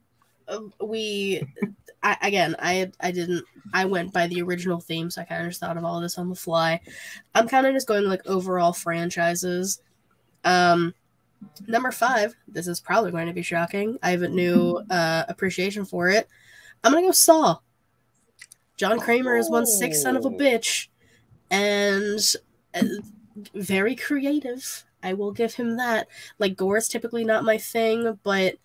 I went by the original theme, so I kind of just thought of all of this on the fly. I'm kind of just going like overall franchises. Number 5, this is probably going to be shocking. I have a new appreciation for it. I'm gonna go Saw. John Kramer is one sick son of a bitch, and very creative. I will give him that. Like, gore is typically not my thing, but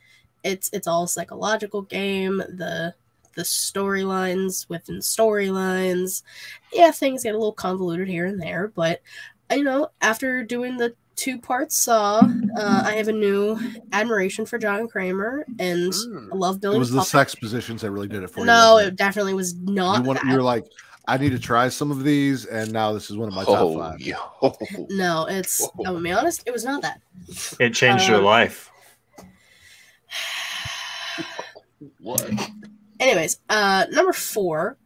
it's all a psychological game. The storylines within storylines, yeah, things get a little convoluted here and there, but after doing the 2-part Saw, I have a new admiration for John Kramer, and I love Billy. It was the sex positions that really did it for you. No, it definitely was not. You're like, I need to try some of these, and now this is one of my top 5. No, I'm gonna be honest, it was not that. It changed your life. What? Anyways, number 4,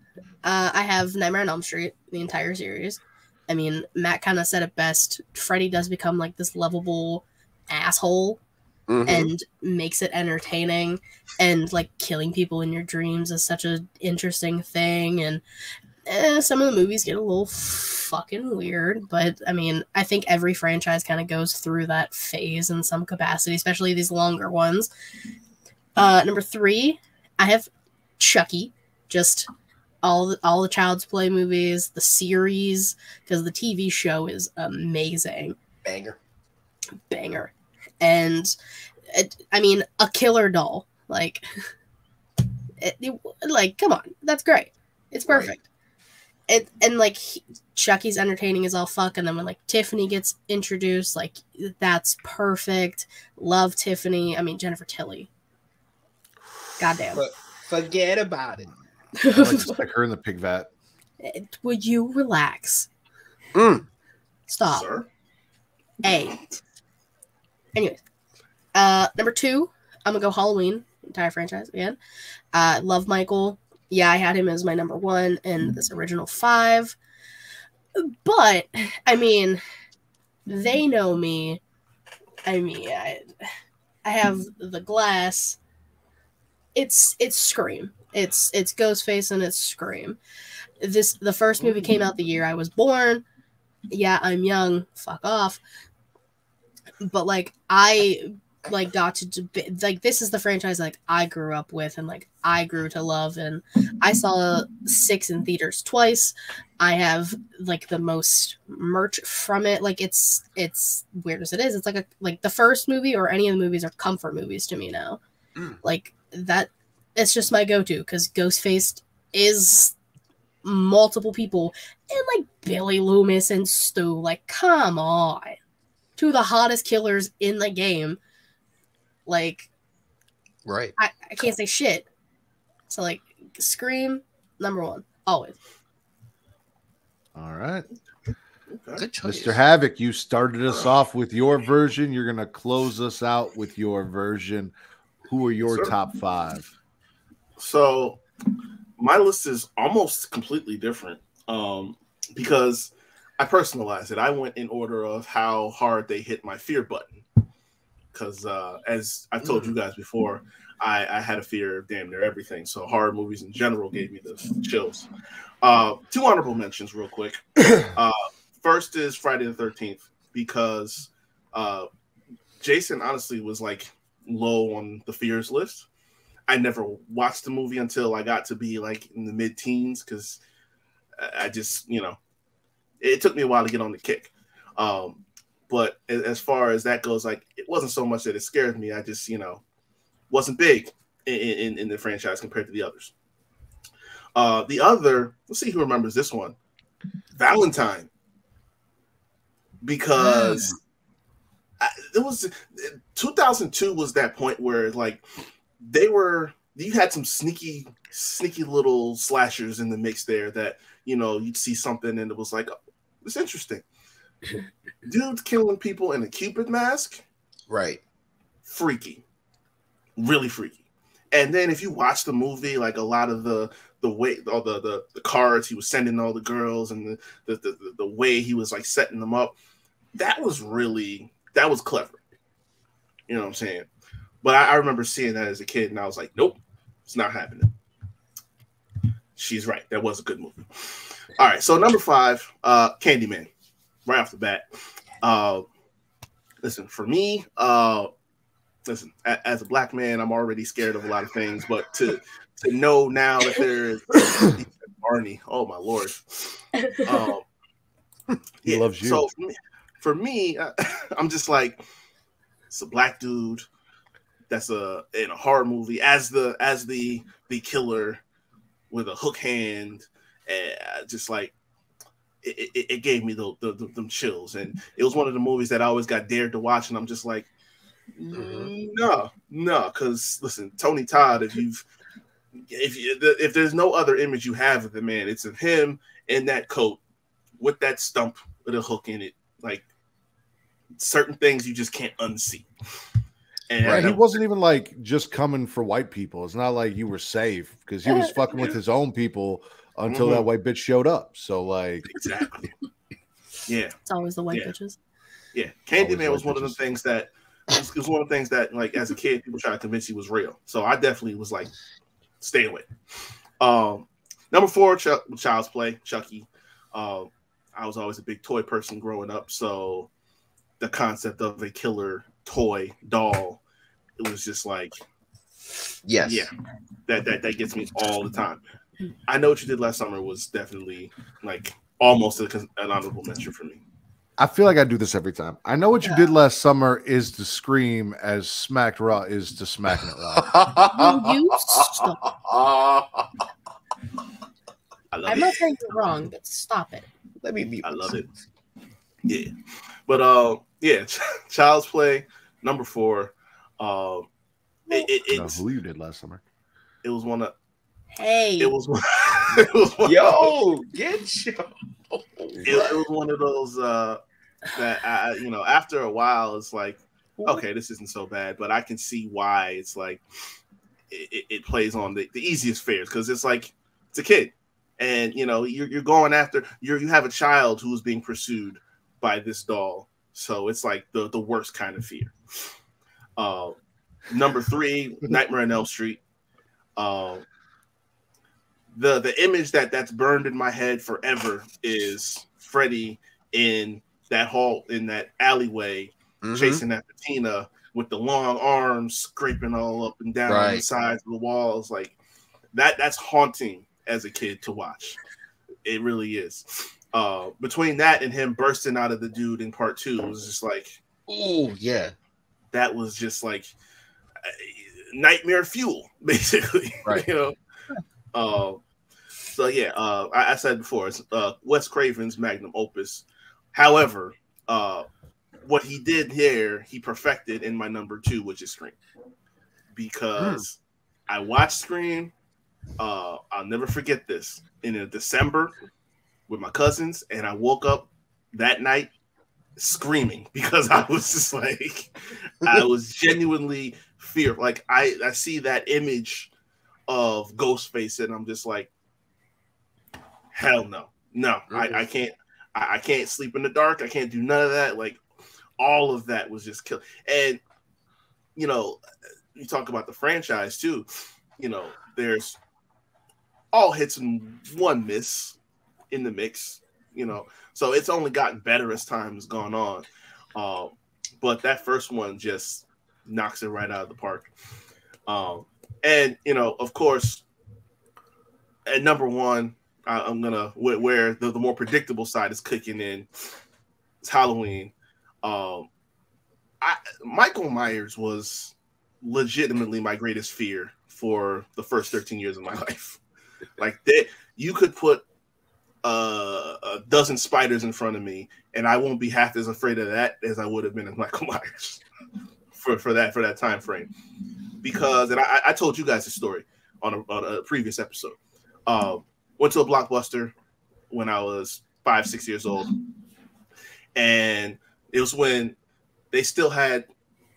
I have Nightmare on Elm Street, the entire series. I mean, Matt kind of said it best. Freddy does become like this lovable asshole, and makes it entertaining, and like killing people in your dreams is such an interesting thing. And some of the movies get a little fucking weird, but I mean, I think every franchise kind of goes through that phase in some capacity, especially these longer ones. Number 3, I have Chucky, just all the Child's Play movies, the series, because the TV show is amazing. Banger. And I mean, a killer doll, like come on, that's great. It's perfect. Right. And like Chucky's entertaining as all fuck, and then when like Tiffany gets introduced, like that's perfect. Love Tiffany. I mean, Jennifer Tilly. Goddamn. But forget about it. I like to stick her in the pig vat. Would you relax? Stop. Sir? Hey. Anyways, Number 2, I'm gonna go Halloween, entire franchise again. Love Michael. Yeah, I had him as my number 1 in this original 5. But I mean, they know me. I mean, I have the glass. It's Scream. It's Ghostface and it's Scream. The first movie came out the year I was born. Yeah, I'm young. Fuck off. But like I got to like this is the franchise like I grew up with and like I grew to love, and I saw 6 in theaters twice. I have like the most merch from it. Like it's weird as it is. It's like the first movie or any of the movies are comfort movies to me now. Like that, it's just my go-to because Ghostface is multiple people and like Billy Loomis and Stu. Like, come on, 2 of the hottest killers in the game. Like, right? I can't say shit. So like, Scream number 1 always. All right. Good choice. Mr. Havoc, you started us off with your version. You're going to close us out with your version. Who are your top 5? So my list is almost completely different because I personalized it. I went in order of how hard they hit my fear button because as I've told you guys before, I had a fear of damn near everything. So horror movies in general gave me the chills. 2 honorable mentions real quick. First is Friday the 13th because Jason honestly was like low on the fears list. I never watched the movie until I got to be like in the mid-teens because I just, it took me a while to get on the kick. But as far as that goes, like it wasn't so much that it scared me. I just, wasn't big in the franchise compared to the others. The other, let's see who remembers this one. Valentine. Because it was 2002 was that point where like you had some sneaky little slashers in the mix there that, you'd see something and it was like, oh, it's interesting. Dude killing people in a Cupid mask. Right. Freaky. Really freaky. And then if you watch the movie, like a lot of the way, all the cards he was sending all the girls and the way he was like setting them up, that was clever. You know what I'm saying? But I remember seeing that as a kid and I was like, nope, it's not happening. She's right. That was a good movie. All right. So number 5, Candyman, right off the bat. Listen, for me, listen, as a black man, I'm already scared of a lot of things, but to know now that there's Barney, oh my Lord. He loves you. So for me, I'm just like, it's a black dude that's in a horror movie as the killer with a hook hand, and just like it gave me them chills, and it was one of the movies that I always got dared to watch, and I'm just like, no, because listen, Tony Todd, if there's no other image you have of the man, it's of him in that coat with that stump with a hook in it, like certain things you just can't unsee. And right, he wasn't even like just coming for white people. It's not like you were safe because he was fucking with his own people until that white bitch showed up. So like, exactly. Yeah, it's always the white bitches. Yeah, Candyman was one of the things that it was one of the things that like as a kid people try to convince you was real. So I definitely was like, stay away. Number 4, Child's Play, Chucky. I was always a big toy person growing up, so the concept of a killer toy doll, it was just like, yes, yeah, that gets me all the time. I Know What You Did Last Summer was definitely like almost an honorable mention for me. I feel like I do this every time. I Know What You Did Last Summer is to Scream as Smacked Raw is to Smacking It Raw. You stop. I'm not saying you're wrong, but stop it. Let me be. I love it. Yeah, but yeah, Child's Play, number 4. It's who you did last summer. It was one of. Hey. It was one. It was one Yo, get you. It was one of those that I, after a while, it's like okay, this isn't so bad, but I can see why it's like it plays on the easiest fares, because it's like it's a kid, and you know you're going after you have a child who is being pursued by this doll, so it's like the worst kind of fear. Number 3, Nightmare on Elm Street. The image that's burned in my head forever is Freddy in that hall, in that alleyway, chasing that patina with the long arms scraping all up and down on the sides of the walls. Like that's haunting as a kid to watch. It really is. Between that and him bursting out of the dude in part 2, it was just like, oh yeah, that was just like nightmare fuel, basically. Right. You know. So yeah, I said before, it's Wes Craven's magnum opus. However, what he did here, he perfected in my number 2, which is Scream. Because I watched Scream. I'll never forget this. In December with my cousins, and I woke up that night screaming because I was just like, I was genuinely fearful. Like I see that image of Ghostface, and I'm just like, hell no. I can't sleep in the dark. I can't do none of that. Like all of that was just killed. And you know, you talk about the franchise too. You know, there's all hits and one miss in the mix. You know, so it's only gotten better as time has gone on. But that first one just knocks it right out of the park. And you know, of course, at number 1. I'm gonna where the more predictable side is kicking in. It's Halloween. Michael Myers was legitimately my greatest fear for the first 13 years of my life. Like you could put a dozen spiders in front of me, and I won't be half as afraid of that as I would have been of Michael Myers for that time frame. Because, and I told you guys the story on a previous episode. Went to a Blockbuster when I was 5-6 years old, and it was when they still had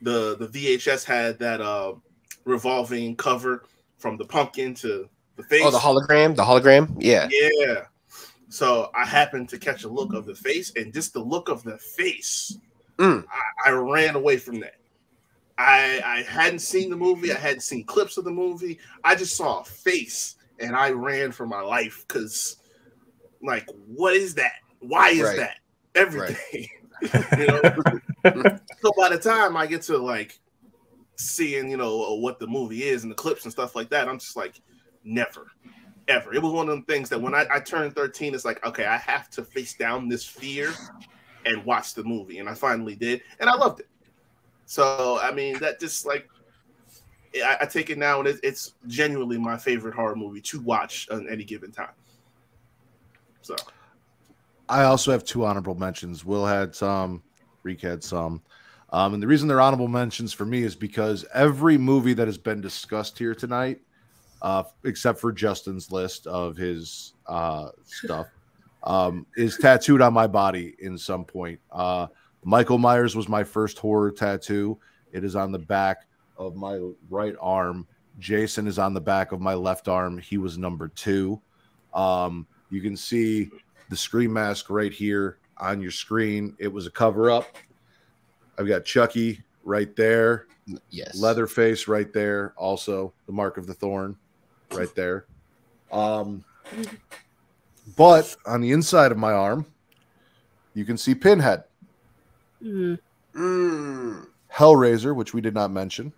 the VHS had that revolving cover from the pumpkin to the face. Oh, the hologram, yeah. So I happened to catch a look of the face, and just the look of the face, I ran away from that. I hadn't seen the movie. I hadn't seen clips of the movie. I just saw a face, and I ran for my life because, like, what is that? Why is that? Everything. You know? So by the time I get to, like, seeing, you know, what the movie is and the clips and stuff like that, I'm just like, never, ever. It was one of them things that when I turned 13, it's like, okay, I have to face down this fear and watch the movie. And I finally did, and I loved it. So, I mean, that just, like, I take it now, and it's genuinely my favorite horror movie to watch on any given time. So, I also have 2 honorable mentions. Will had some, Riq had some. And the reason they're honorable mentions for me is because every movie that has been discussed here tonight, except for Justin's list of his stuff, is tattooed on my body in some point. Michael Myers was my first horror tattoo. It is on the back of my right arm. Jason is on the back of my left arm. He was number 2. You can see the Scream mask right here on your screen. It was a cover-up. I've got Chucky right there. Yes. Leatherface right there. Also, the mark of the thorn right there. But on the inside of my arm, you can see Pinhead. Hellraiser, which we did not mention.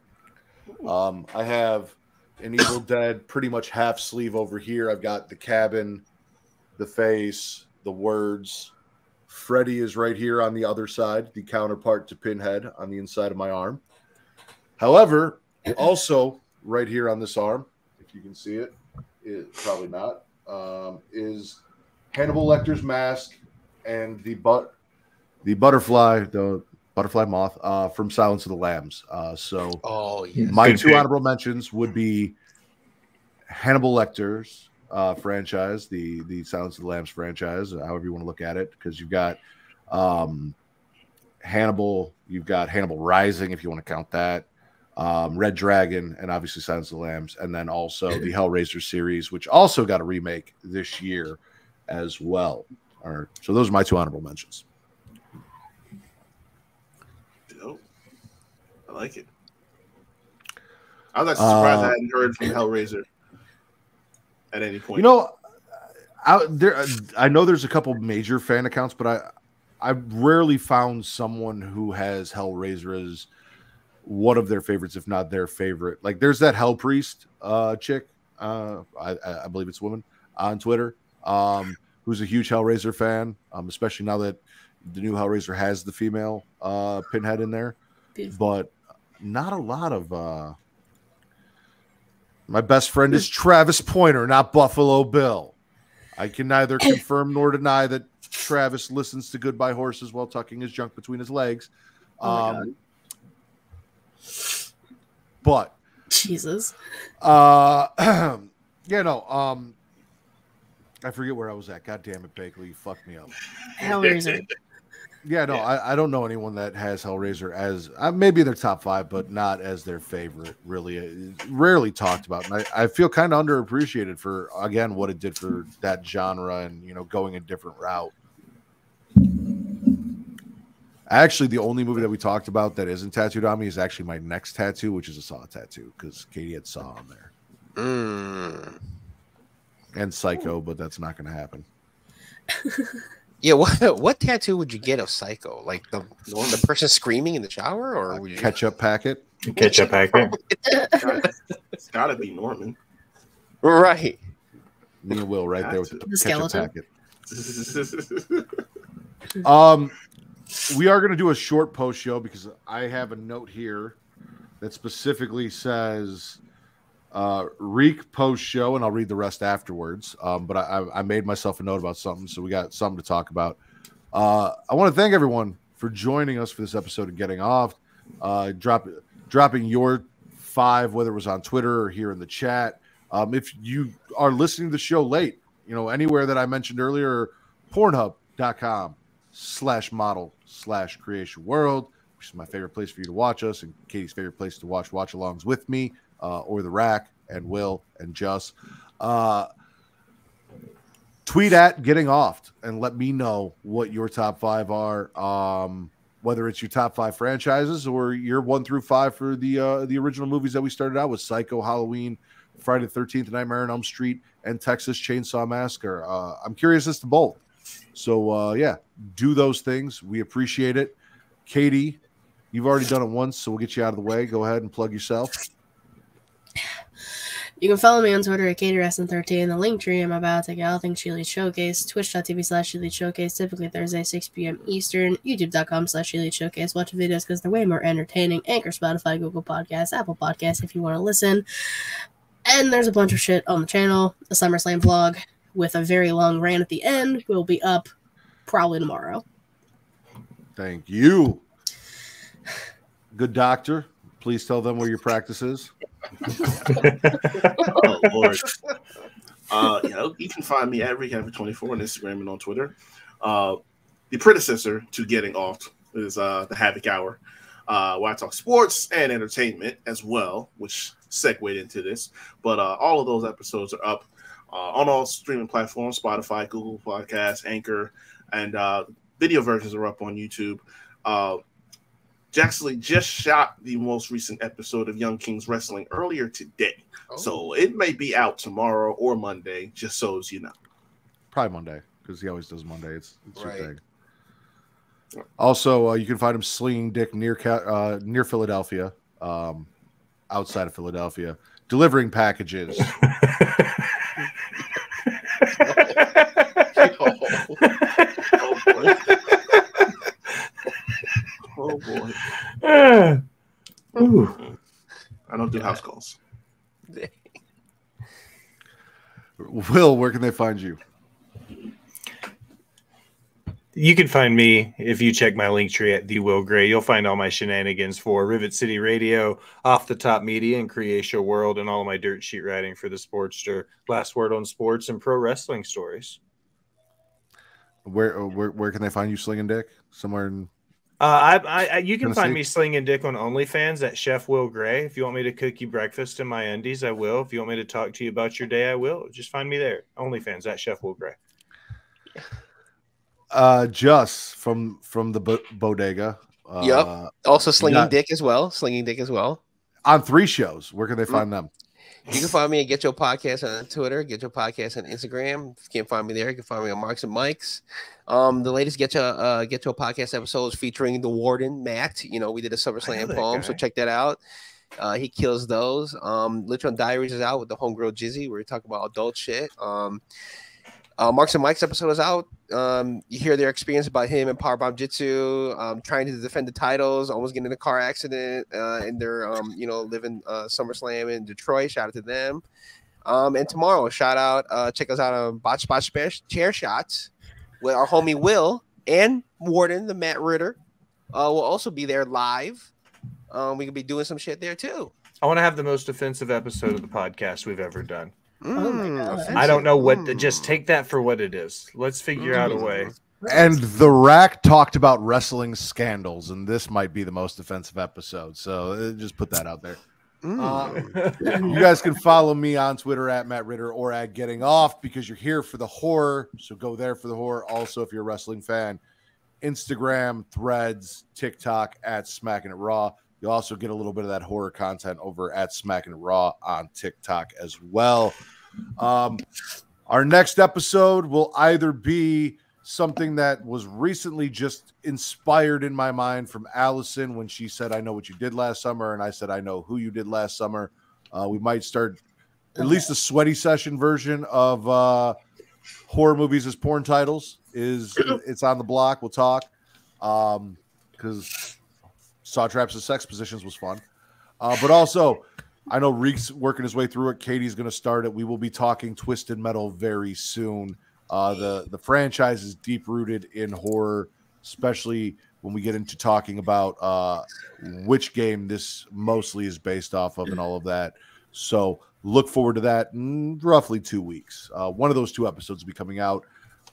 I have an Evil Dead pretty much half sleeve over here. I've got the cabin, the face, the words. Freddy is right here on the other side, the counterpart to Pinhead on the inside of my arm. However, also right here on this arm, if you can see it, probably not, is Hannibal Lecter's mask and the butterfly moth from Silence of the Lambs. My 2 honorable mentions would be Hannibal Lecter's franchise, the Silence of the Lambs franchise, however you want to look at it, because you've got Hannibal. You've got Hannibal Rising, if you want to count that. Red Dragon, and obviously Silence of the Lambs, and then also the Hellraiser series, which also got a remake this year as well. So those are my 2 honorable mentions. Dope. I like it. I was actually surprised I hadn't heard from Hellraiser at any point. You know, I know there's a couple major fan accounts, but I've rarely found someone who has Hellraiser as one of their favorites, if not their favorite. Like, there's that Hell Priest chick, I believe it's a woman, on Twitter, who's a huge Hellraiser fan, especially now that the new Hellraiser has the female Pinhead in there. Beautiful. But not a lot of... My best friend is Travis Pointer, not Buffalo Bill. I can neither confirm nor deny that Travis listens to Goodbye Horses while tucking his junk between his legs. But Jesus. I forget where I was at. God damn it, Bakley, you fucked me up. Hellraiser. Yeah, no, I don't know anyone that has Hellraiser as maybe their top 5, but not as their favorite. Really, it's rarely talked about, and I feel kind of underappreciated for, again, what it did for that genre and going a different route. Actually, the only movie that we talked about that isn't tattooed on me is actually my next tattoo, which is a Saw tattoo, because Katie had Saw on there. And Psycho, but that's not going to happen. Yeah, what tattoo would you get of Psycho? Like the person screaming in the shower, or would you... ketchup packet? Ketchup packet. It's got to be Norman, right? Me and Will right there with the skeleton packet. We are going to do a short post show because I have a note here that specifically says Riq post show, and I'll read the rest afterwards. But I made myself a note about something, so we got something to talk about. I want to thank everyone for joining us for this episode of Getting Off, dropping your 5, whether it was on Twitter or here in the chat. If you are listening to the show late, anywhere that I mentioned earlier, Pornhub.com/model/creation world, which is my favorite place for you to watch us, and Katie's favorite place to watch alongs with me, or the Rack and Will and Juss. Tweet at Getting Off and let me know what your top 5 are. Whether it's your top 5 franchises or your 1 through 5 for the original movies that we started out with: Psycho, Halloween, Friday the 13th, Nightmare on Elm Street, and Texas Chainsaw Massacre. I'm curious as to both. So, do those things. We appreciate it. Katie, you've already done it once, so we'll get you out of the way. Go ahead and plug yourself. You can follow me on Twitter at KatieReston13. The link tree I'm about to get all things She Leads Showcase. Twitch.tv/She Leads Showcase, typically Thursday, 6 p.m. Eastern. YouTube.com/She Leads Showcase. Watch the videos because they're way more entertaining. Anchor, Spotify, Google Podcasts, Apple Podcasts if you want to listen. And there's a bunch of shit on the channel. A SummerSlam vlog with a very long rant at the end will be up probably tomorrow. Thank you. Good doctor. Please tell them where your practice is. Oh, Lord. You can find me at RickHaver24 on Instagram and on Twitter. The predecessor to Getting Off is the Havoc Hour, where I talk sports and entertainment as well, which segued into this. But all of those episodes are up on all streaming platforms: Spotify, Google Podcasts, Anchor, and video versions are up on YouTube. Jackson just shot the most recent episode of Young Kings Wrestling earlier today. Oh. So it may be out tomorrow or Monday, just so as you know. Probably Monday, because he always does Monday. It's right. Your thing. Also, you can find him slinging dick near Philadelphia, outside of Philadelphia, delivering packages. Oh boy. I don't do house calls. Will, where can they find you? You can find me if you check my link tree at The Will Gray. You'll find all my shenanigans for Rivet City Radio, Off the Top Media, and Creation World, and all of my dirt sheet writing for the Sportster, Last Word on Sports, and Pro Wrestling Stories. Where can they find you slinging dick? Somewhere in You can find me slinging dick on OnlyFans at Chef Will Gray. If you want me to cook you breakfast in my undies, I will. If you want me to talk to you about your day, I will. Just find me there. OnlyFans at Chef Will Gray. Juss from the bodega. Yep. Also slinging dick as well. Slinging dick as well. On 3 shows. Where can they find them? You can find me at Getcho Podcast on Twitter, Getcho Podcast on Instagram. If you can't find me there, you can find me on Marks and Mikes. The latest Getcho Podcast episode is featuring the Warden, Matt. You know, we did a SummerSlam poem, so check that out. He kills those. Literal Diaries is out with the homegirl Jizzy, where we talk about adult shit. Marks and Mike's episode is out. You hear their experience about him and Powerbomb Jitsu, trying to defend the titles, almost getting in a car accident, and they're living SummerSlam in Detroit. Shout out to them. And tomorrow, shout out, check us out on Botched Chair Shots with our homie Will and Warden, the Matt Ritter. Will also be there live. We could be doing some shit there too. I want to have the most offensive episode of the podcast we've ever done. Oh my God. I don't know what. Just take that for what it is. Let's figure out a way. And the Rack talked about wrestling scandals, and this might be the most offensive episode. So just put that out there. You guys can follow me on Twitter at Matt Ritter or at Getting Off, because you're here for the horror. So go there for the horror. Also, if you're a wrestling fan, Instagram, Threads, TikTok at Smacking It Raw. You'll also get a little bit of that horror content over at Smacking It Raw on TikTok as well. Our next episode will either be something that was recently just inspired in my mind from Allison when she said, I know what you did last summer. And I said, I know who you did last summer. We might start at least a sweaty session version of horror movies as porn titles. It's on the block. We'll talk. Because Saw Traps and Sex Positions was fun. But also, I know Riq's working his way through it. Katie's going to start it. We will be talking Twisted Metal very soon. The franchise is deep-rooted in horror, especially when we get into talking about which game this mostly is based off of and all of that. So look forward to that in roughly 2 weeks. One of those 2 episodes will be coming out.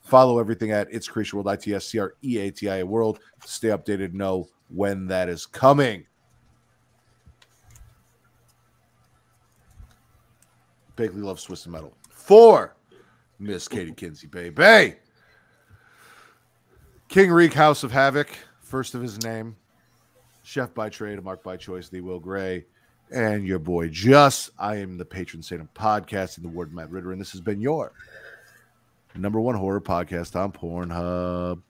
Follow everything at It's Creation World, ITSCREATIA World. Stay updated, know when that is coming. Bakley loves Twisted Metal. 4, Miss Katie Kinsey, baby. King Riq, House of Havoc, first of his name. Chef by trade, a mark by choice, the Will Gray, and your boy Juss. I am the patron saint of podcasting, the Warden Matt Ritter, and this has been your #1 horror podcast on Pornhub.